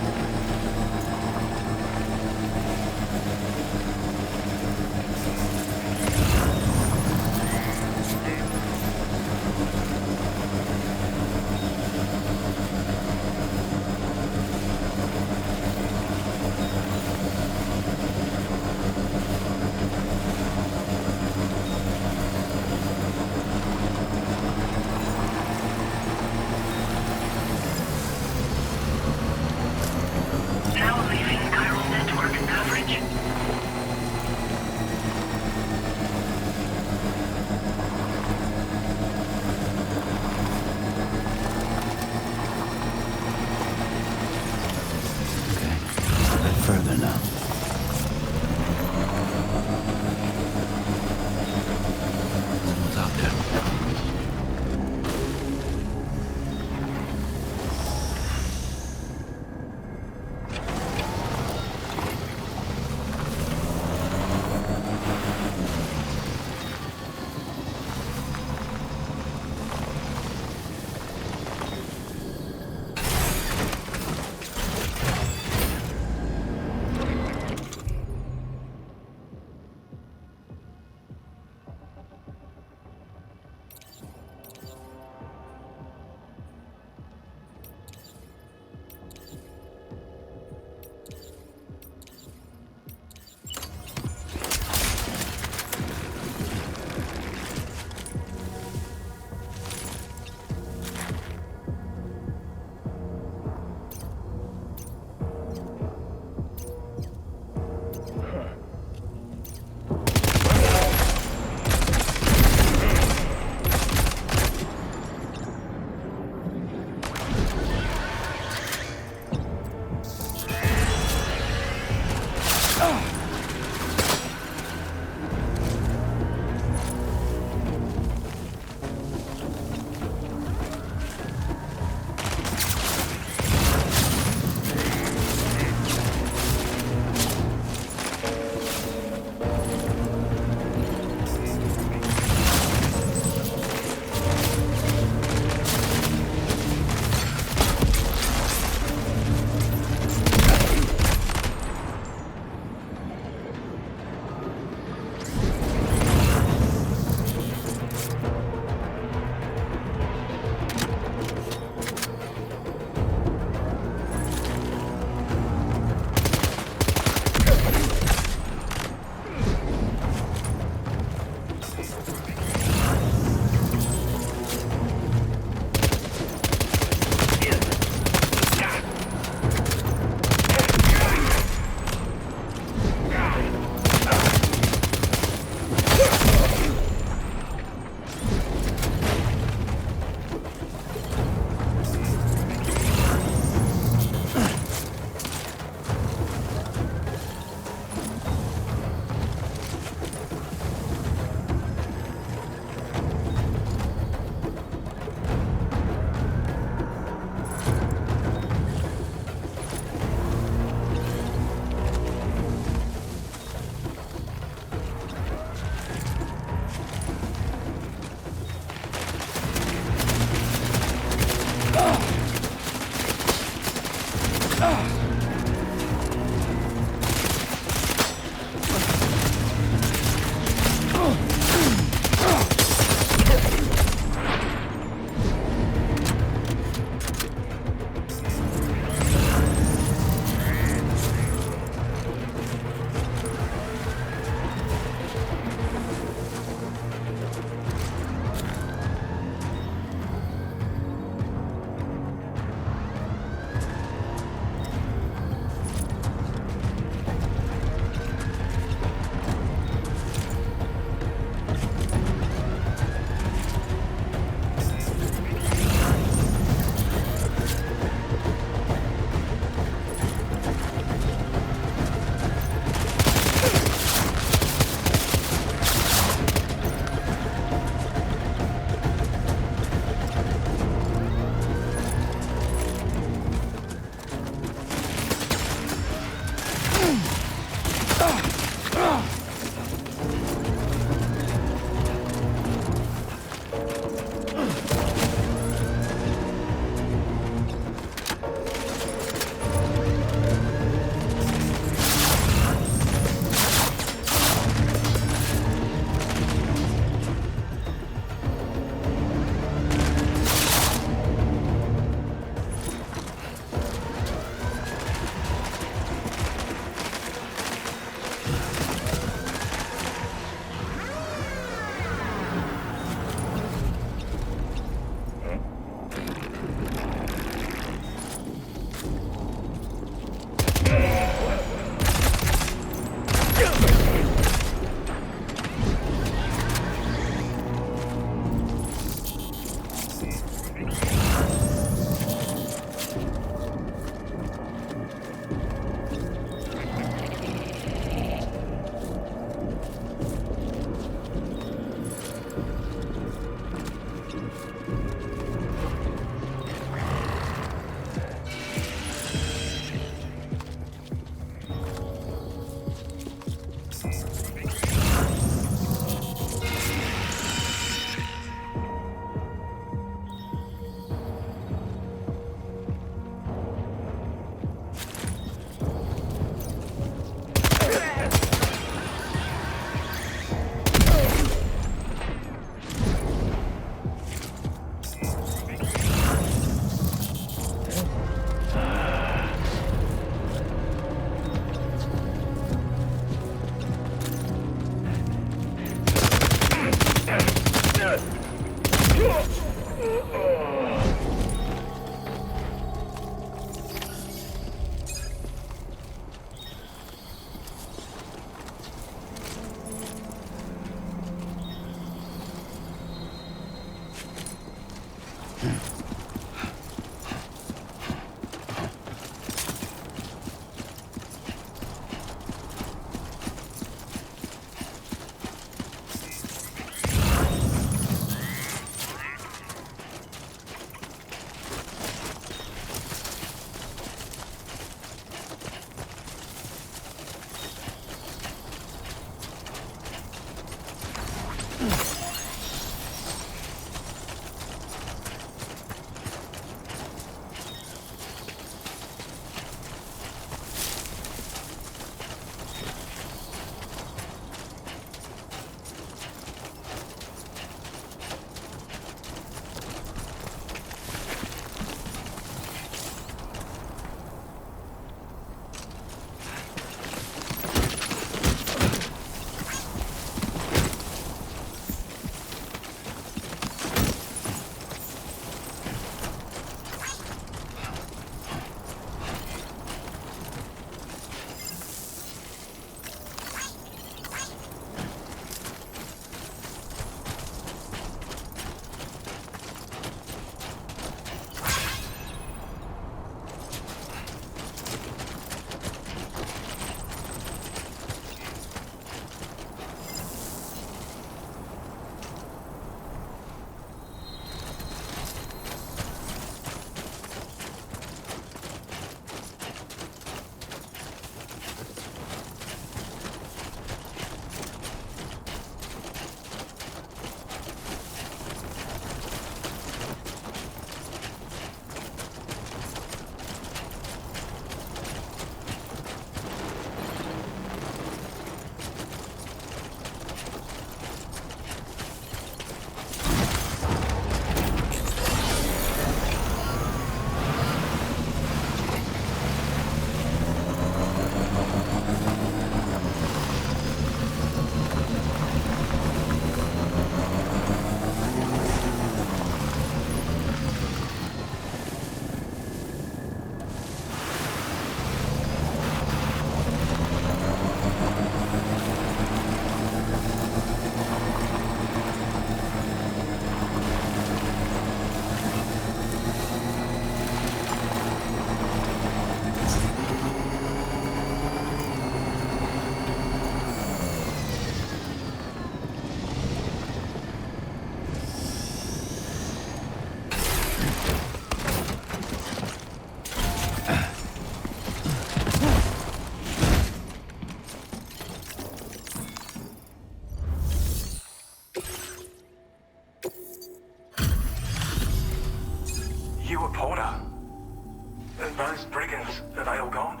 those brigands, are they all gone?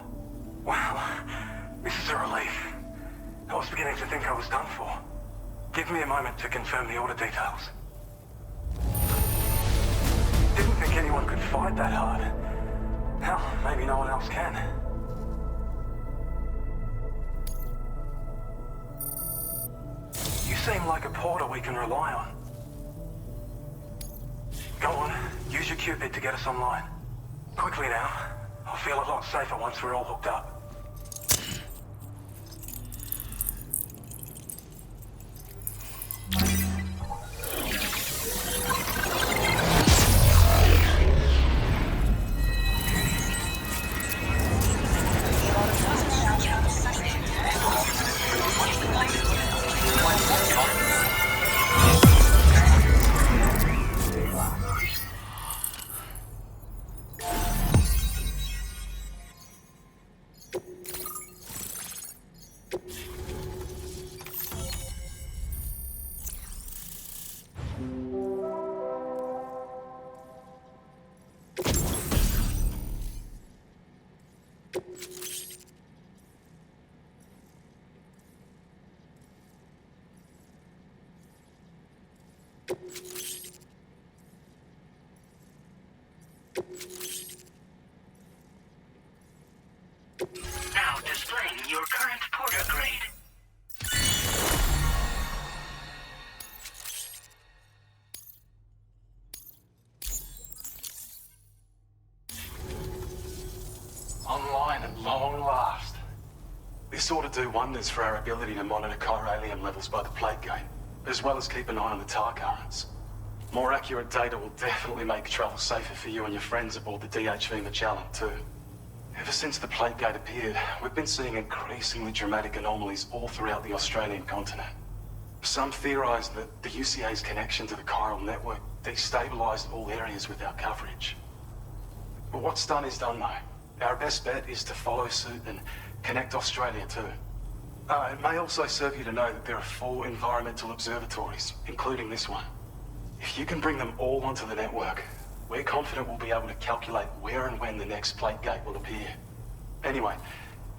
Wow, this is a relief. I was beginning to think I was done for. Give me a moment to confirm the order details. Didn't think anyone could fight that hard. Hell, maybe no one else can. You seem like a porter we can rely on. Go on, use your Cupid to get us online. Quickly now. I'll feel a lot safer once we're all hooked up. Now displaying your current porter grade. Online at long last. This ought to do wonders for our ability to monitor chiralium levels by the plate gate, as well as keep an eye on the tar currents. More accurate data will definitely make travel safer for you and your friends aboard the DHV Magellan too. Ever since the plate gate appeared, we've been seeing increasingly dramatic anomalies all throughout the Australian continent. Some theorize that the UCA's connection to the chiral network destabilized all areas with our coverage. But what's done is done though. Our best bet is to follow suit and connect Australia too. It may also serve you to know that there are 4 environmental observatories, including this one. If you can bring them all onto the network, we're confident we'll be able to calculate where and when the next plate gate will appear. Anyway,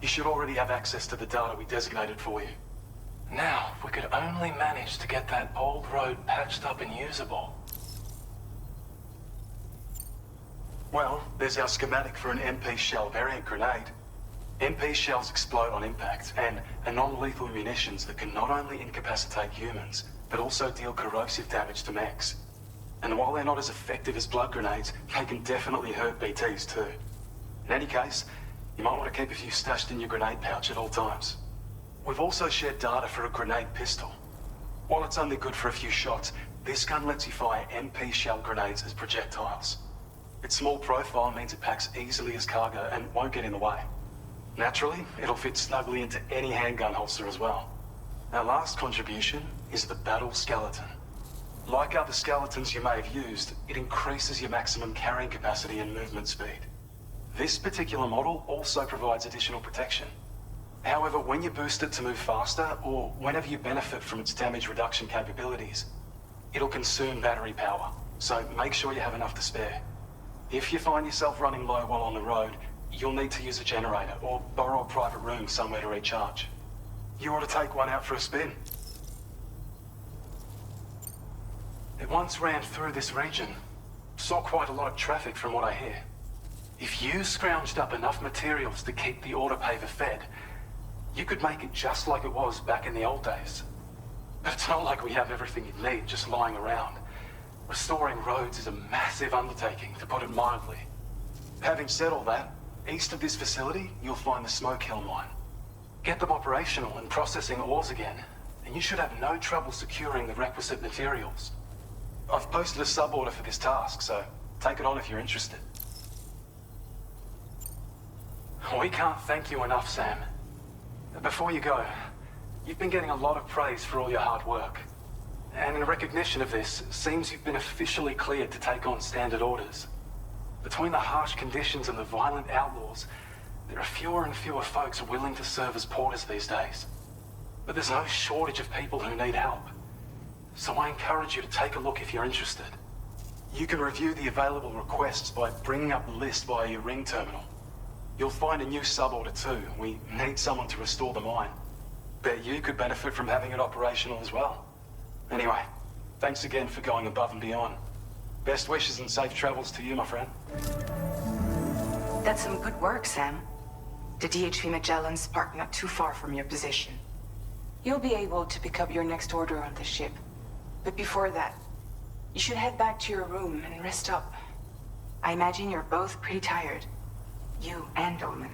you should already have access to the data we designated for you. Now, if we could only manage to get that old road patched up and usable. Well, there's our schematic for an MP shell variant grenade. MP shells explode on impact and are non-lethal munitions that can not only incapacitate humans, but also deal corrosive damage to mechs. And while they're not as effective as blood grenades, they can definitely hurt BTs too. In any case, you might want to keep a few stashed in your grenade pouch at all times. We've also shared data for a grenade pistol. While it's only good for a few shots, this gun lets you fire MP shell grenades as projectiles. Its small profile means it packs easily as cargo and won't get in the way. Naturally, it'll fit snugly into any handgun holster as well. Our last contribution is the battle skeleton. Like other skeletons you may have used, it increases your maximum carrying capacity and movement speed. This particular model also provides additional protection. However, when you boost it to move faster, or whenever you benefit from its damage reduction capabilities, it'll consume battery power, so make sure you have enough to spare. If you find yourself running low while on the road, you'll need to use a generator or borrow a private room somewhere to recharge. You ought to take one out for a spin. It once ran through this region. Saw quite a lot of traffic from what I hear. If you scrounged up enough materials to keep the autopaver fed, you could make it just like it was back in the old days. But it's not like we have everything you need just lying around. Restoring roads is a massive undertaking, to put it mildly. Having said all that, east of this facility, you'll find the Smoke Hill mine. Get them operational and processing ores again, and you should have no trouble securing the requisite materials. I've posted a sub-order for this task, so take it on if you're interested. We can't thank you enough, Sam. Before you go, you've been getting a lot of praise for all your hard work. And in recognition of this, it seems you've been officially cleared to take on standard orders. Between the harsh conditions and the violent outlaws, there are fewer and fewer folks willing to serve as porters these days. But there's no shortage of people who need help. So I encourage you to take a look if you're interested. You can review the available requests by bringing up the list via your ring terminal. You'll find a new suborder too. We need someone to restore the mine. Bet you could benefit from having it operational as well. Anyway, thanks again for going above and beyond. Best wishes and safe travels to you, my friend. That's some good work, Sam. The DHV Magellan's parked not too far from your position. You'll be able to pick up your next order on the ship. But before that, you should head back to your room and rest up. I imagine you're both pretty tired. You and Dolman.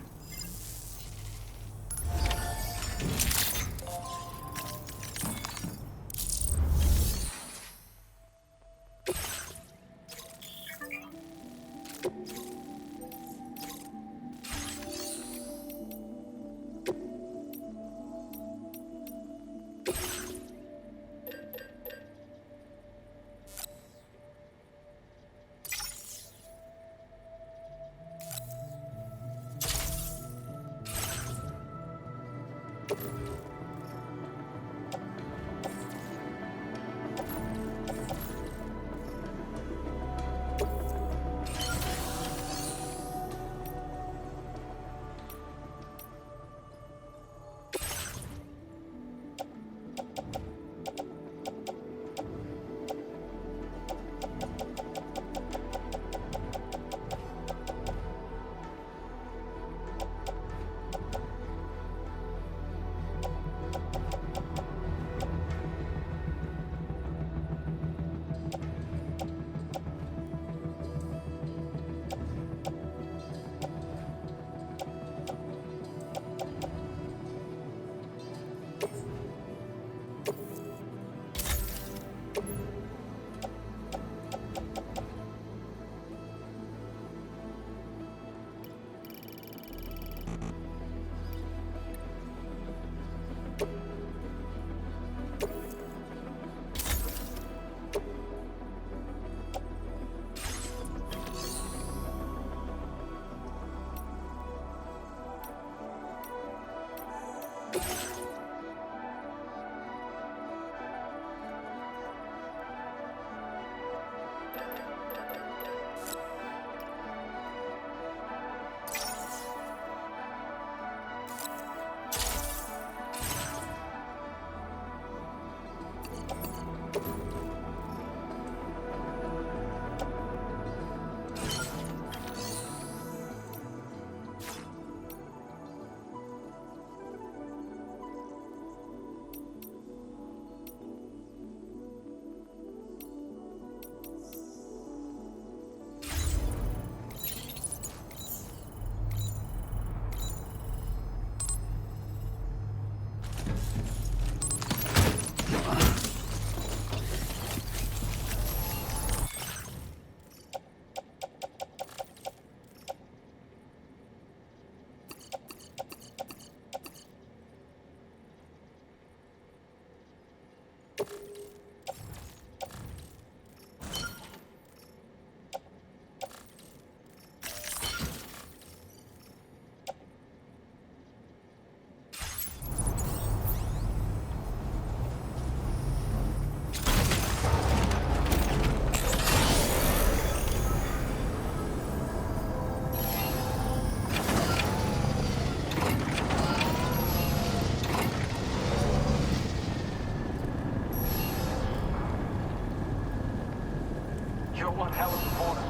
You're one hell of a corner.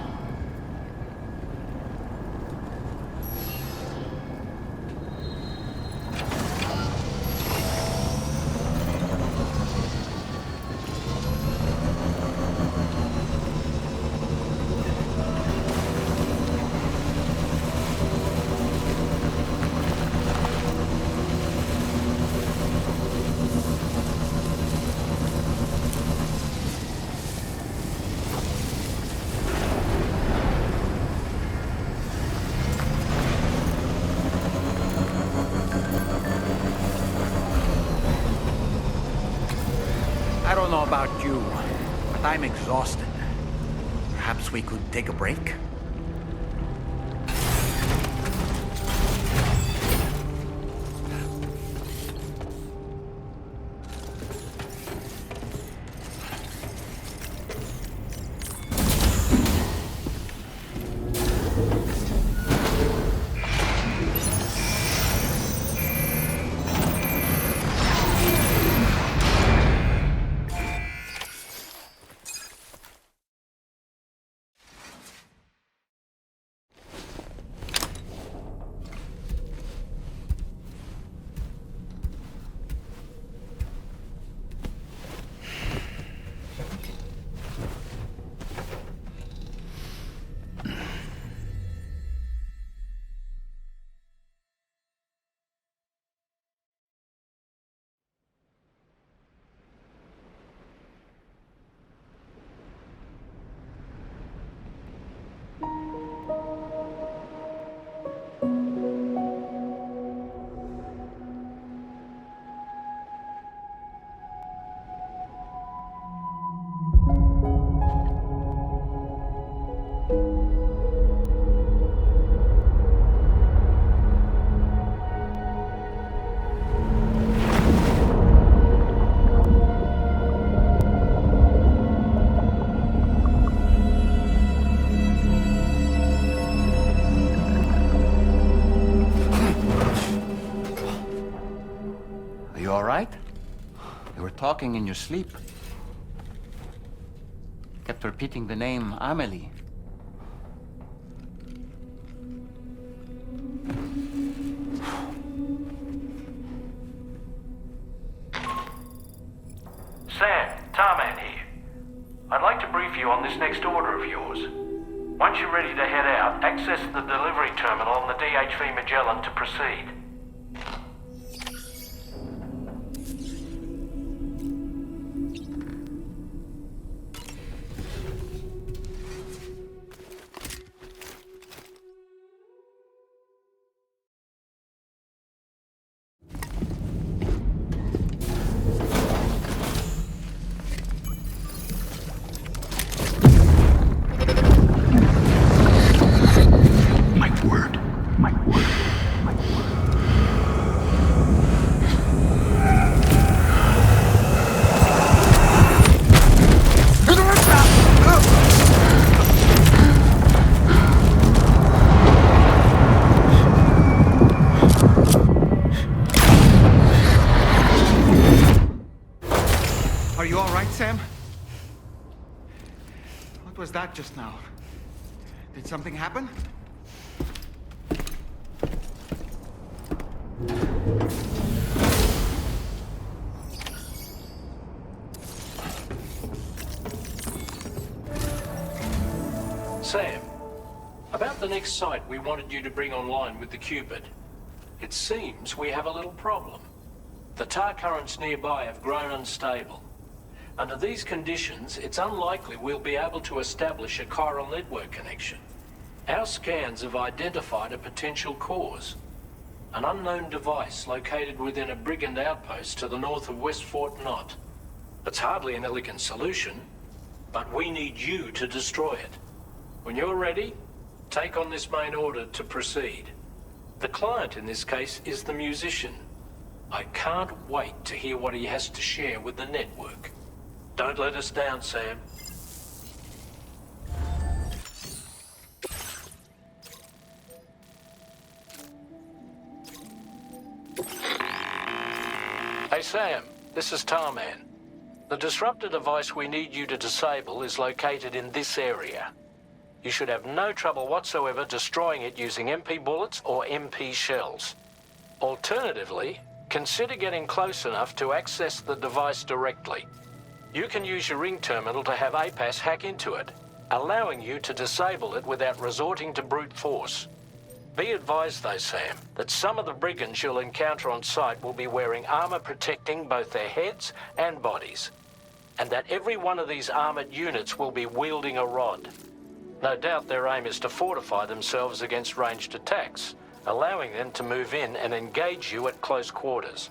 I don't know about you, but I'm exhausted. Perhaps we could take a break? talking in your sleep. Kept repeating the name Amelie. Sam, Tarman here. I'd like to brief you on this next order of yours. Once you're ready to head out, access the delivery terminal on the DHV Magellan to proceed. Are you all right, Sam? What was that just now? Did something happen? Sam, about the next site we wanted you to bring online with the Cupid. It seems we have a little problem. The tar currents nearby have grown unstable. Under these conditions, it's unlikely we'll be able to establish a chiral network connection. Our scans have identified a potential cause. An unknown device located within a brigand outpost to the north of West Fort Knot. It's hardly an elegant solution, but we need you to destroy it. When you're ready, take on this main order to proceed. The client in this case is the musician. I can't wait to hear what he has to share with the network. Don't let us down, Sam. Hey Sam, this is Tarman. The disruptor device we need you to disable is located in this area. You should have no trouble whatsoever destroying it using MP bullets or MP shells. Alternatively, consider getting close enough to access the device directly. You can use your ring terminal to have APAS hack into it, allowing you to disable it without resorting to brute force. Be advised though, Sam, that some of the brigands you'll encounter on site will be wearing armor protecting both their heads and bodies, and that every one of these armored units will be wielding a rod. No doubt their aim is to fortify themselves against ranged attacks, allowing them to move in and engage you at close quarters.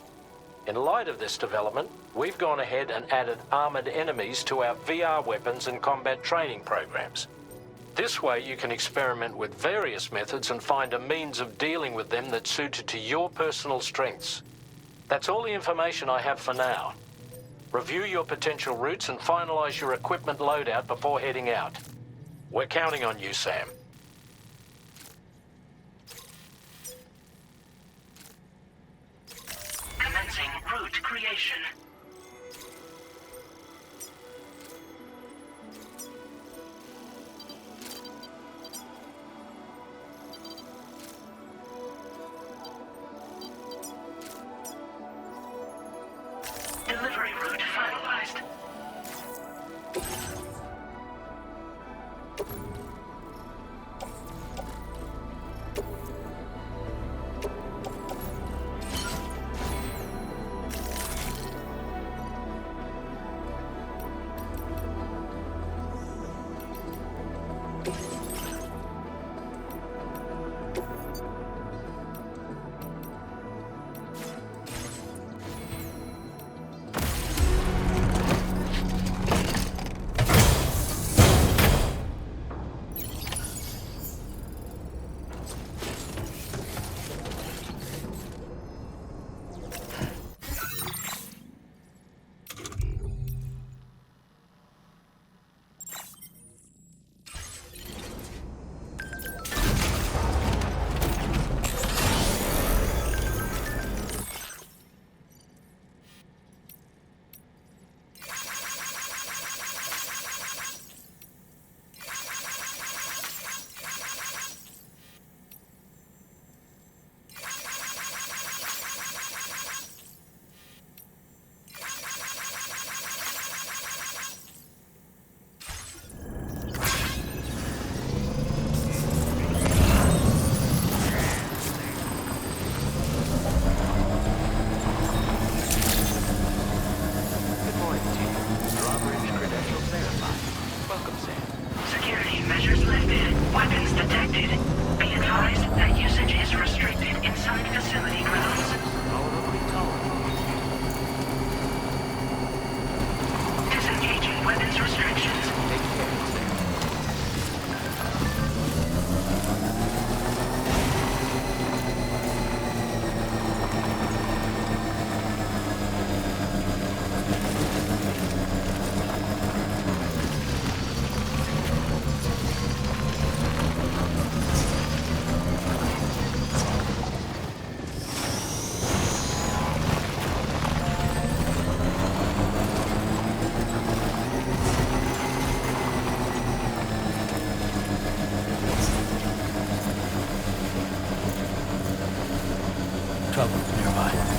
In light of this development, we've gone ahead and added armored enemies to our VR weapons and combat training programs. This way you can experiment with various methods and find a means of dealing with them that's suited to your personal strengths. That's all the information I have for now. Review your potential routes and finalize your equipment loadout before heading out. We're counting on you, Sam. Commencing route creation. Delivery route finalized. trouble nearby.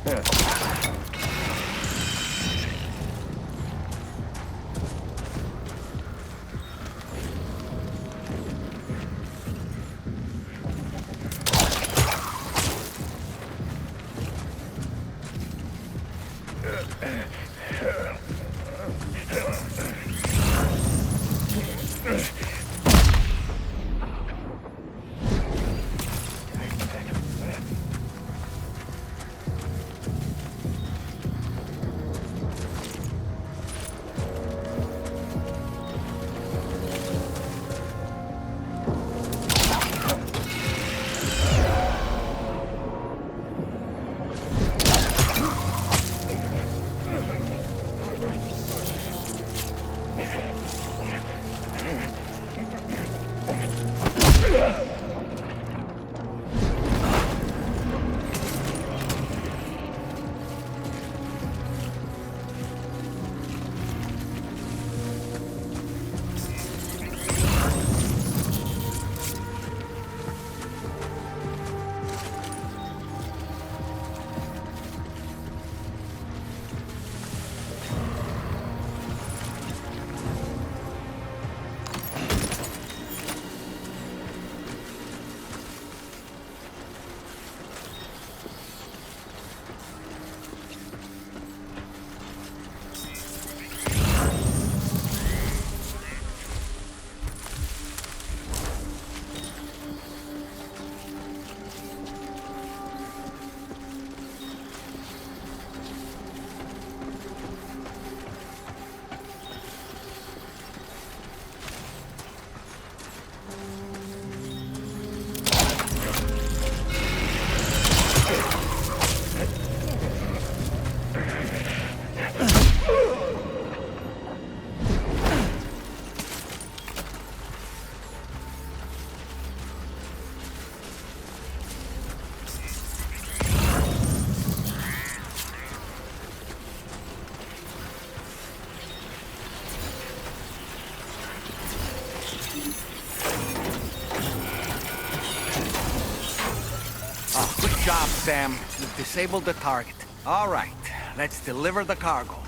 Good job, Sam. You've disabled the target. All right, let's deliver the cargo.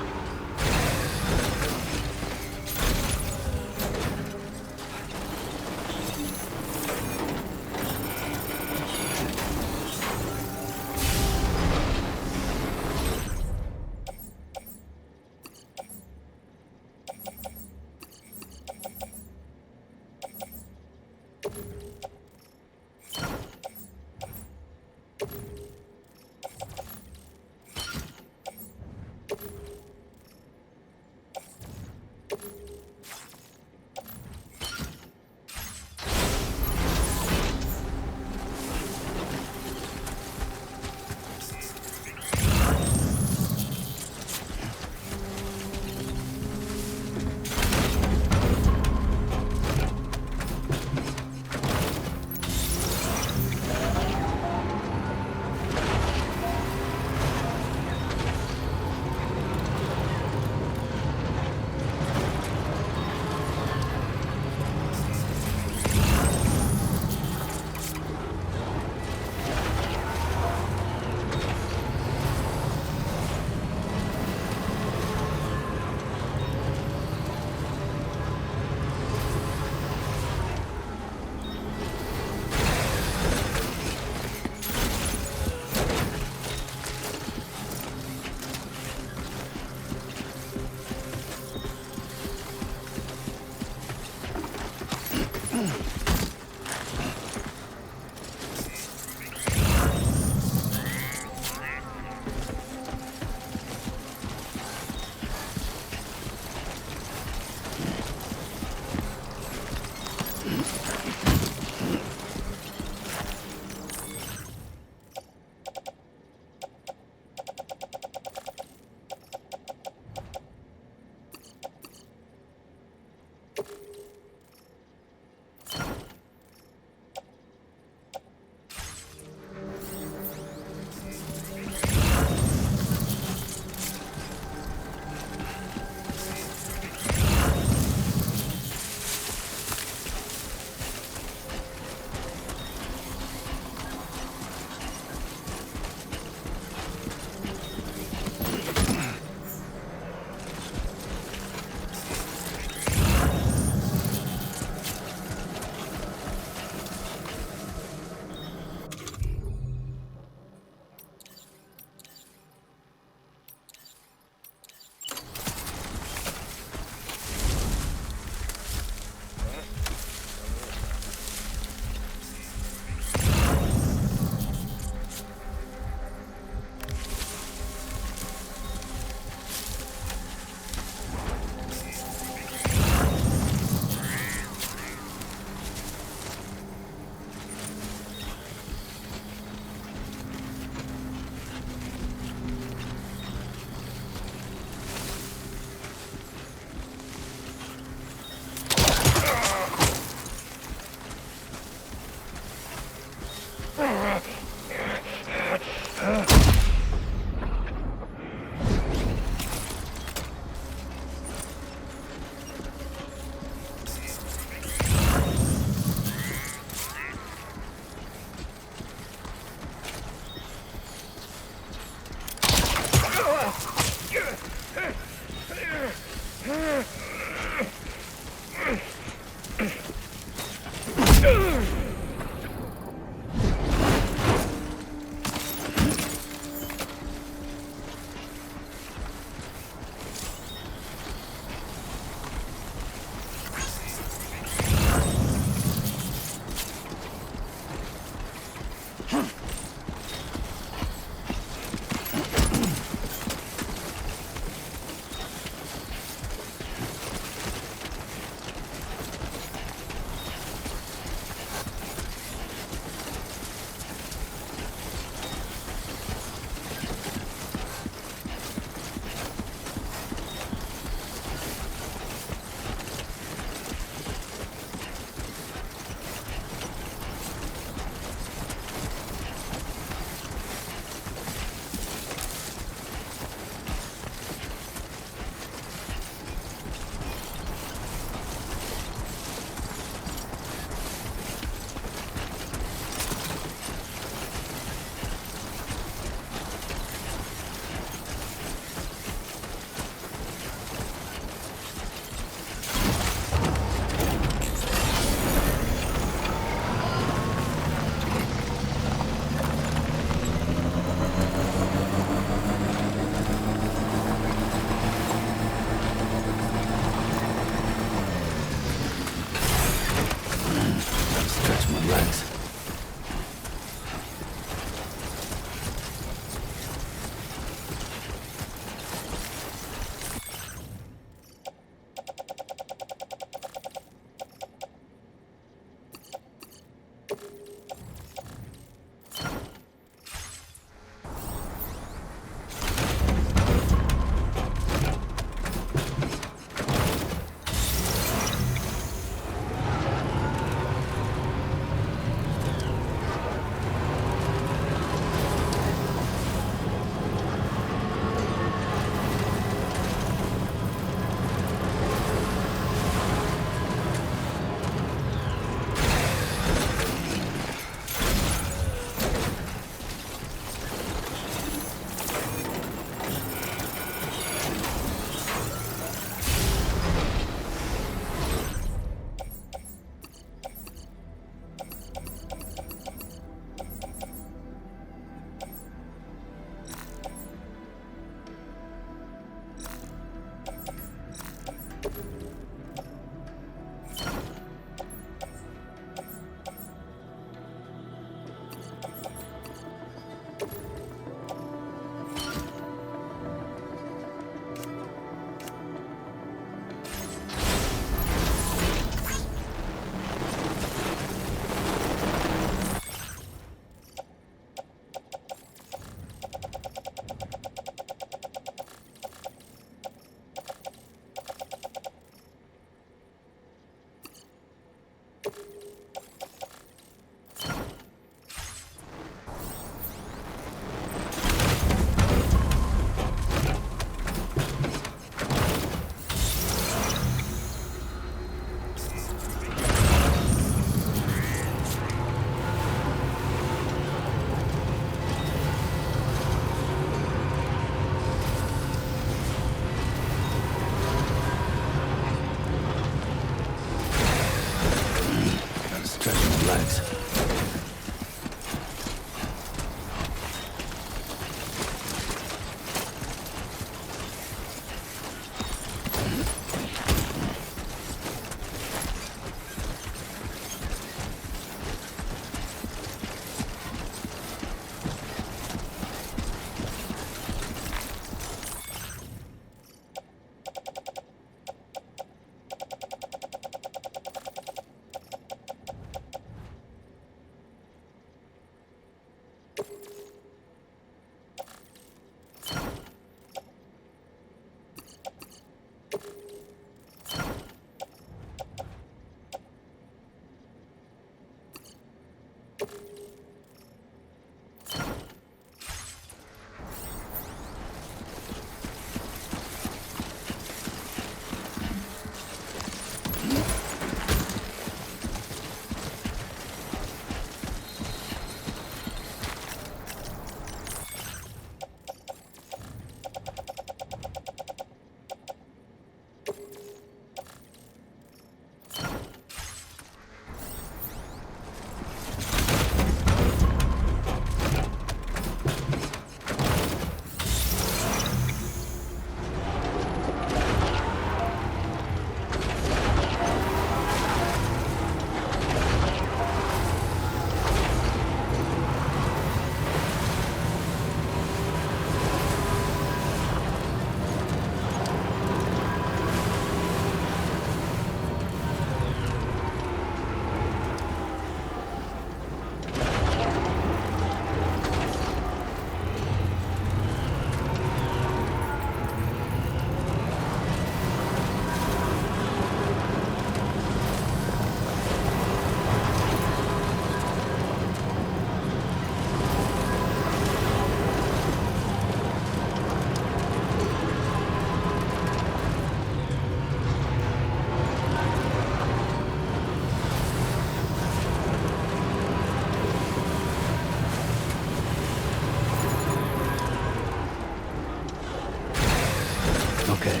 Okay.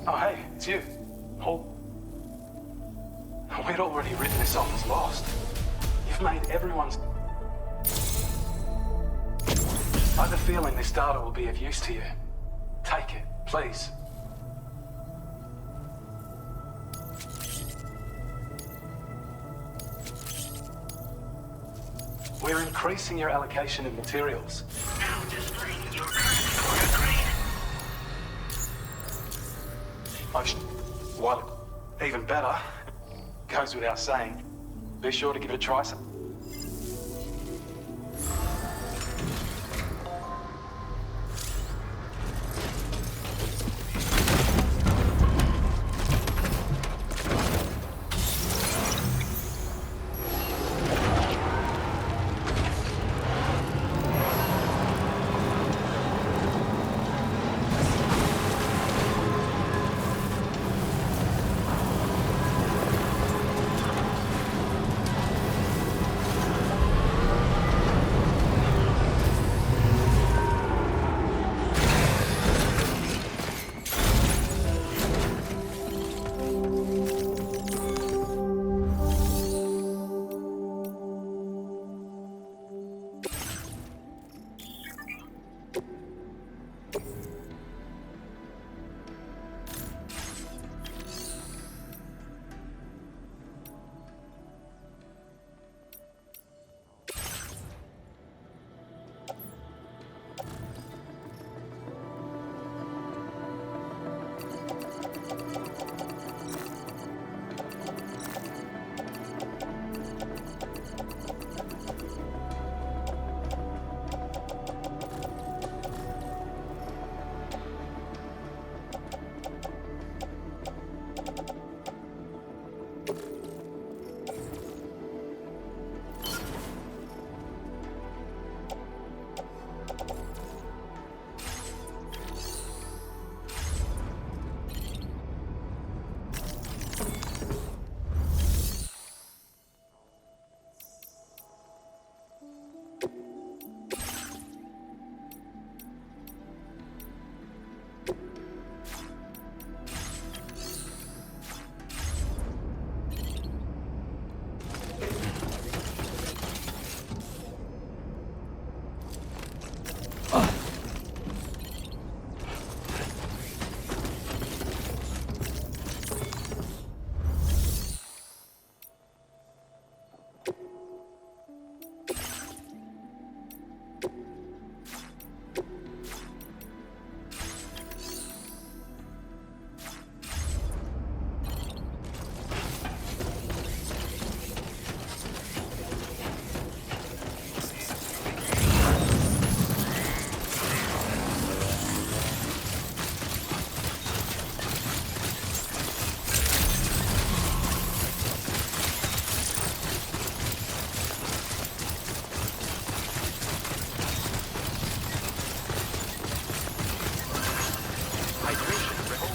Oh, hey, it's you. We'd already written this off as lost. You've made everyone's... I have a feeling this data will be of use to you. Take it, please. We're increasing your allocation of materials. Now displaying your current order grade. Well, even better. Goes without saying. Be sure to give it a try. Hydration required.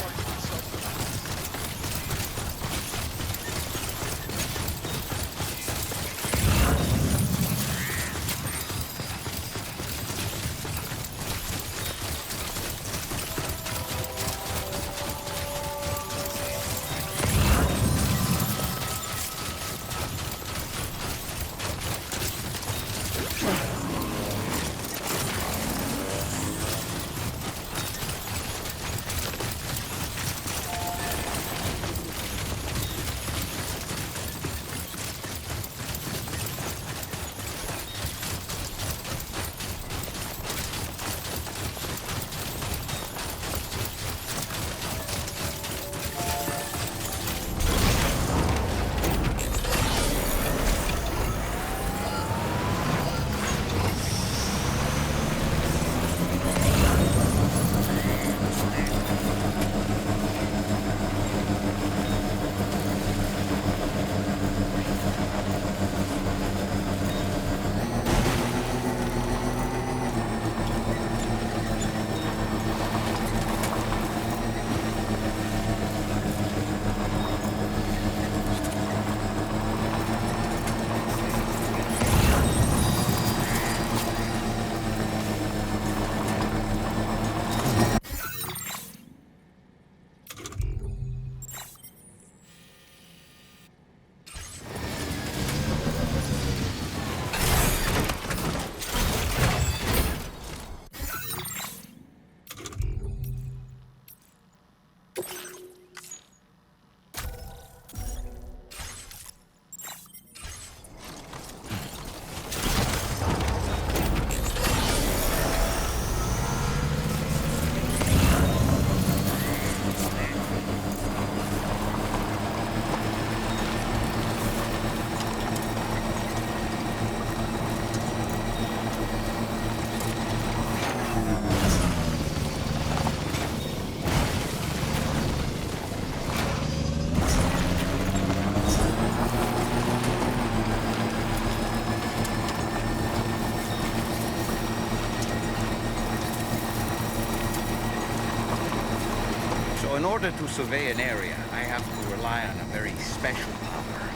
In order to survey an area, I have to rely on a very special power.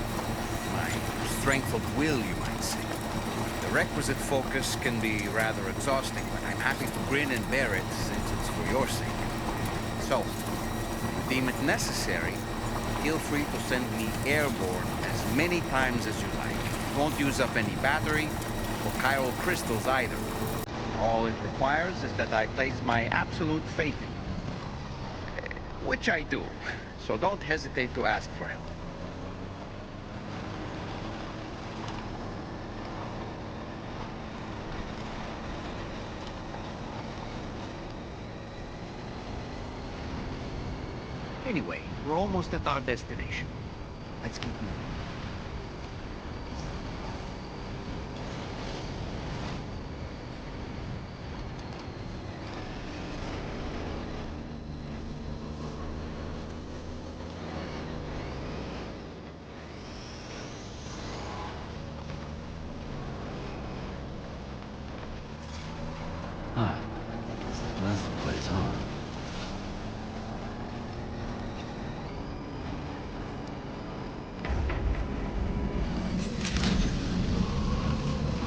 My strength of will, you might say. The requisite focus can be rather exhausting, but I'm happy to grin and bear it since it's for your sake. So, if you deem it necessary, feel free to send me airborne as many times as you like. It won't use up any battery or chiral crystals either. All it requires is that I place my absolute faith in you. Which I do, so don't hesitate to ask for help. Anyway, we're almost at our destination. Let's keep moving. Ah, that's the place, huh?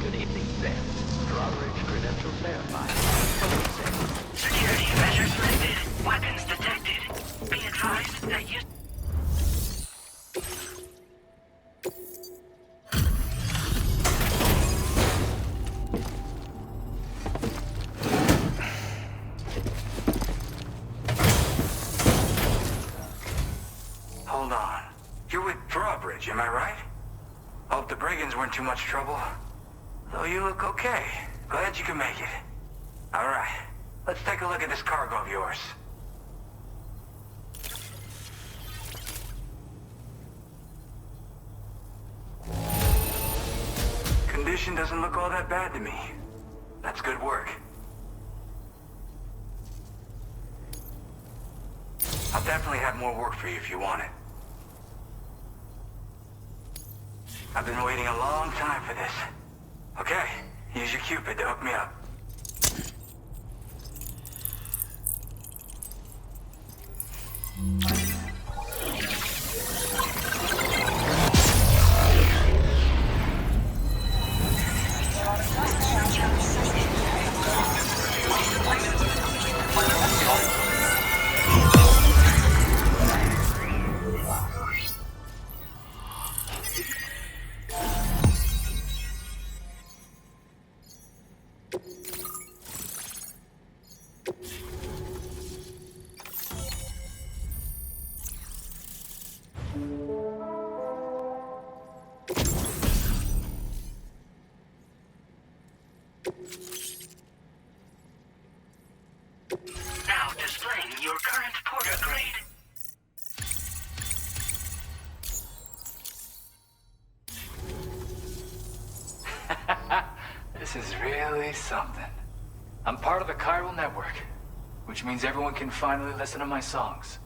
Good evening, Sam. Drawbridge credentials verified. Security measures lifted. Weapons detected. Be advised that you... Hold on. You're with Drawbridge, am I right? Hope the brigands weren't too much trouble. Though you look okay. Glad you can make it. Alright, let's take a look at this cargo of yours. Condition doesn't look all that bad to me. That's good work. I'll definitely have more work for you if you want it. I've been waiting a long time for this. Okay, use your Cupid to hook me up. Now displaying your current porter grade. This is really something. I'm part of the Chiral network, which means everyone can finally listen to my songs.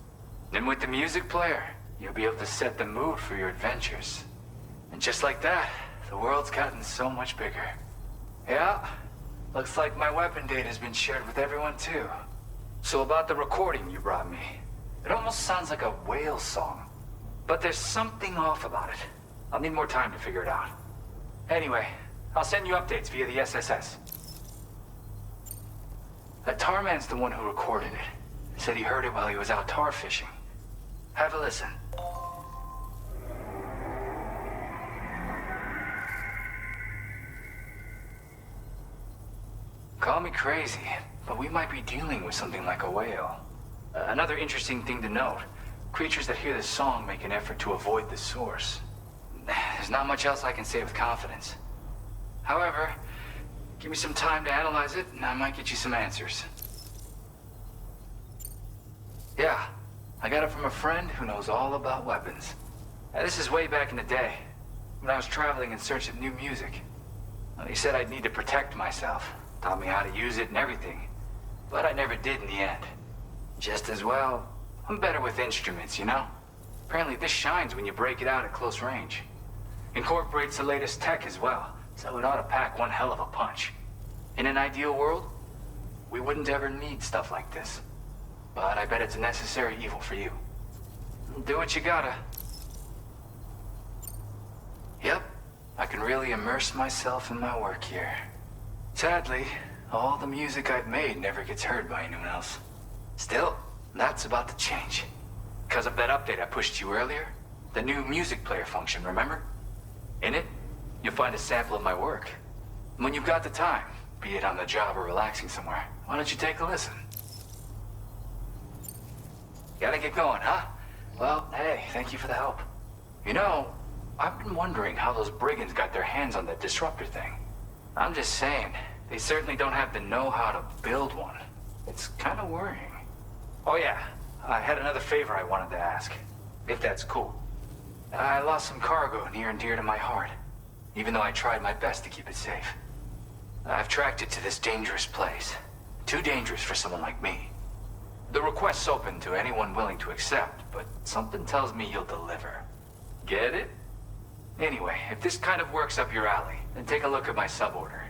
And with the music player, you'll be able to set the mood for your adventures. And just like that, the world's gotten so much bigger. Yeah, looks like my weapon data has been shared with everyone too. So about the recording you brought me, it almost sounds like a whale song. But there's something off about it. I'll need more time to figure it out. Anyway, I'll send you updates via the SSS. That Tarman's the one who recorded it. Said he heard it while he was out tar fishing. Have a listen. Call me crazy, but we might be dealing with something like a whale. Another interesting thing to note, creatures that hear this song make an effort to avoid the source. There's not much else I can say with confidence. However, give me some time to analyze it, and I might get you some answers. Yeah, I got it from a friend who knows all about weapons. This is way back in the day, when I was traveling in search of new music. He said I'd need to protect myself, taught me how to use it and everything. But I never did in the end. Just as well, I'm better with instruments, you know? Apparently this shines when you break it out at close range. Incorporates the latest tech as well, so it ought to pack one hell of a punch. In an ideal world, we wouldn't ever need stuff like this. But I bet it's a necessary evil for you. Do what you gotta. Yep, I can really immerse myself in my work here. Sadly, all the music I've made never gets heard by anyone else. Still, that's about to change. Because of that update I pushed you earlier, the new music player function, remember? In it, you'll find a sample of my work. When you've got the time, be it on the job or relaxing somewhere, why don't you take a listen? Gotta get going, huh? Well, hey, thank you for the help. You know, I've been wondering how those brigands got their hands on that disruptor thing. I'm just saying, they certainly don't have the know-how to build one. It's kind of worrying. Oh yeah, I had another favor I wanted to ask, if that's cool. I lost some cargo near and dear to my heart, even though I tried my best to keep it safe. I've tracked it to this dangerous place. Too dangerous for someone like me. The request's open to anyone willing to accept, but something tells me you'll deliver. Get it? Anyway, if this kind of works up your alley, then take a look at my suborder.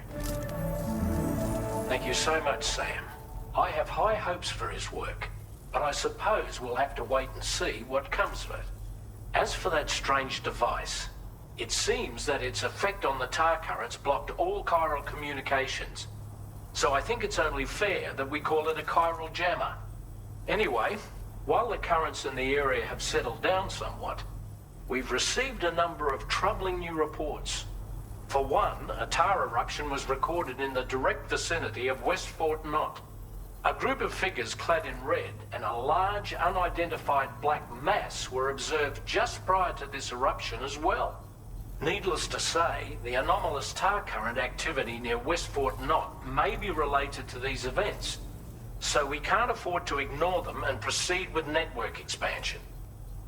Thank you so much, Sam. I have high hopes for his work, but I suppose we'll have to wait and see what comes of it. As for that strange device, it seems that its effect on the tar currents blocked all chiral communications. So I think it's only fair that we call it a chiral jammer. Anyway, while the currents in the area have settled down somewhat, we've received a number of troubling new reports. For one, a tar eruption was recorded in the direct vicinity of West Fort Knot. A group of figures clad in red and a large unidentified black mass were observed just prior to this eruption as well. Needless to say, the anomalous tar current activity near West Fort Knot may be related to these events, so we can't afford to ignore them and proceed with network expansion.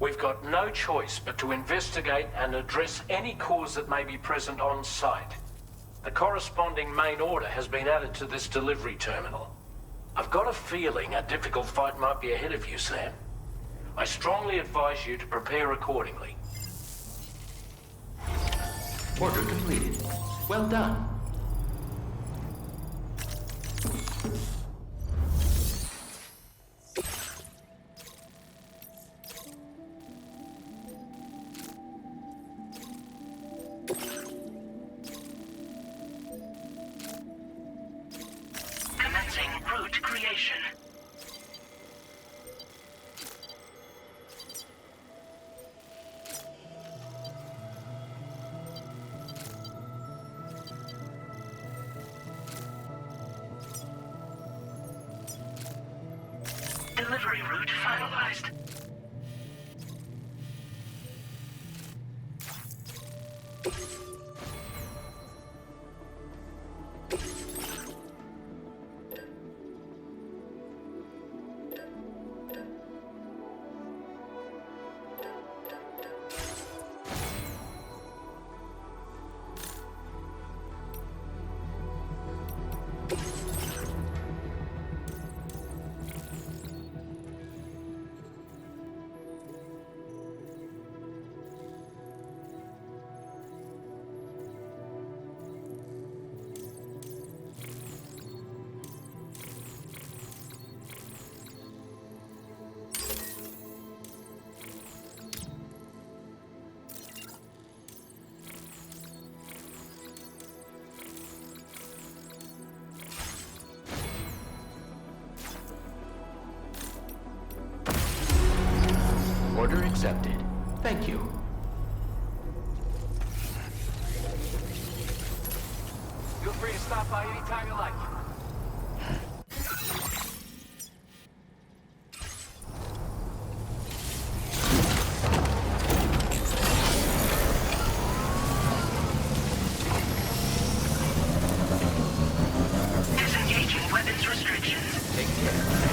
We've got no choice but to investigate and address any cause that may be present on site. The corresponding main order has been added to this delivery terminal. I've got a feeling a difficult fight might be ahead of you, Sam. I strongly advise you to prepare accordingly. Order completed. Well done. delivery route finalized. Order accepted. Thank you. Feel free to stop by anytime you like. Disengaging weapons restrictions. Take care.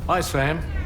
Hi, Sam.